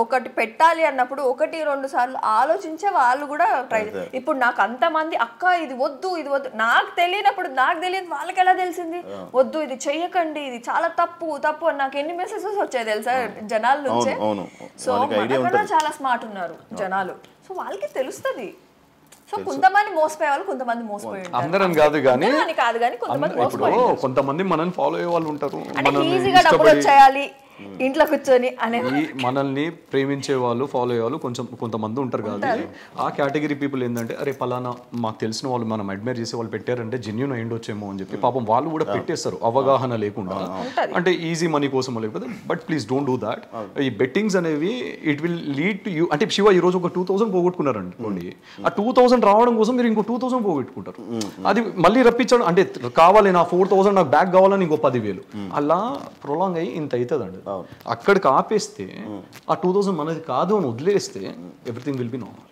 ఒకటి పెట్టాలి అన్నప్పుడు 1-2 సార్లు ఆలోచించే వాళ్ళు కూడా ట్రై. ఇప్పుడు నాకు అంతమంది అక్క ఇది వద్దు నాకు తెలియనప్పుడు నాకు తెలియదు వాళ్ళకి ఎలా తెలిసింది? వద్దు ఇది చెయ్యకండి, ఇది చాలా తప్పు అని నాకు ఎన్ని మెసేజెస్ వచ్చాయి తెలుసా జనాల నుంచే. సో మనకన్నా చాలా స్మార్ట్ ఉన్నారు జనాలు, సో వాళ్ళకి తెలుస్తుంది. సో కొంతమంది మోసపోయే వాళ్ళు, కొంతమంది మోసపోయి ఉంటారు. అందరం కాదు కానీ కొంతమంది మనల్ని ఫాలో అయ్యే వాళ్ళు ఉంటారు. ఈజీగా డబ్బులు వచ్చేయాలి ఇంట్లో కూర్చొని అనేది. మనల్ని ప్రేమించే వాళ్ళు ఫాలో అయ్యే వాళ్ళు కొంతమంది ఉంటారు కదా. ఆ కేటగిరీ పీపుల్ ఏంటంటే అరే పలానా మాకు తెలిసిన వాళ్ళు మనం అడ్మైర్ చేసే వాళ్ళు పెట్టారంటే జెన్యూన్ అయ్యి వచ్చేమో అని చెప్పి పాపం వాళ్ళు కూడా పెట్టేస్తారు అవగాహన లేకుండా, అంటే ఈజీ మనీ కోసం లేకపోతే. But please don't do that. ఈ బెట్టింగ్స్ అనేవి it will lead to you. అంటే శివ ఈ రోజు ఒక 2000 పోగొట్టుకున్నారు అనుకోండి, ఆ 2000 రావడం కోసం మీరు ఇంకో 2000 పోగొట్టుకుంటారు. అది మళ్ళీ రప్పించడం అంటే కావాలి నా 4000 నాకు బ్యాక్ కావాలని ఇంకో 10,000 అలా ప్రొలాంగ్ అయ్యి ఇంత అవుతుంది అండి. అక్కడికి ఆపేస్తే ఆ 2000 మనది కాదు అని వదిలేస్తే ఎవ్రీథింగ్ విల్ బి నార్మల్.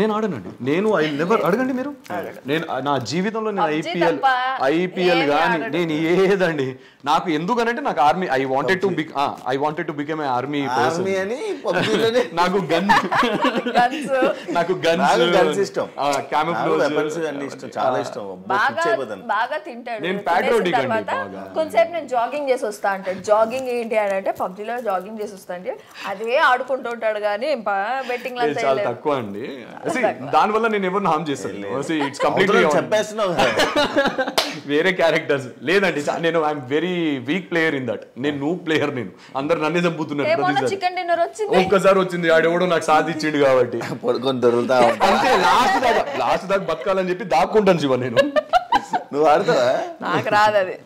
నేను ఆడనండి, నేను ఐ నెవర్ అడగండి మీరు. నేను నా జీవితంలో నేను ఐపీఎల్ కానీ నేను ఏదండి నాకు ఎందుకనంటే నాకు army I wanted to become a army person. నాకు గన్స్ ఇష్టం, చాలా ఇష్టం, బాగా తింటాడు. నేను ప్యాట్రియాటిక్ అండి. కొంచెంసేపు నేను జాగింగ్ చేసి వస్తా అంటాడు. జాగింగ్ ఏంటి అని అంటే పబ్జీలో జాగింగ్ చేసి వస్తా అంటే అదే ఆడుకుంటూ ఉంటాడు కానీ బెట్టింగ్ చాలా తక్కువ అండి. దాని వల్ల నేను ఎవరిని హామ్ చేస్తాను, ఇట్స్ కంప్లీట్లీ చెప్పేస్తున్నావు. వేరే క్యారెక్టర్స్ లేదండి. నేను I'm very weak player in that. నేను నూబ్ ప్లేయర్. నేను అందరు నన్నే చంపుతున్నారు. చికెన్ డిన్నర్ ఒక్కసారి వచ్చింది ఆడెవడో నాకు సాధించిండు కాబట్టి పడుకొని దొరుకుతా అంటే లాస్ట్ దాకా బతకాలని చెప్పి దాక్కుంటాను శివ. నేను నువ్వు ఆడతావా? నాకు రాదు అది.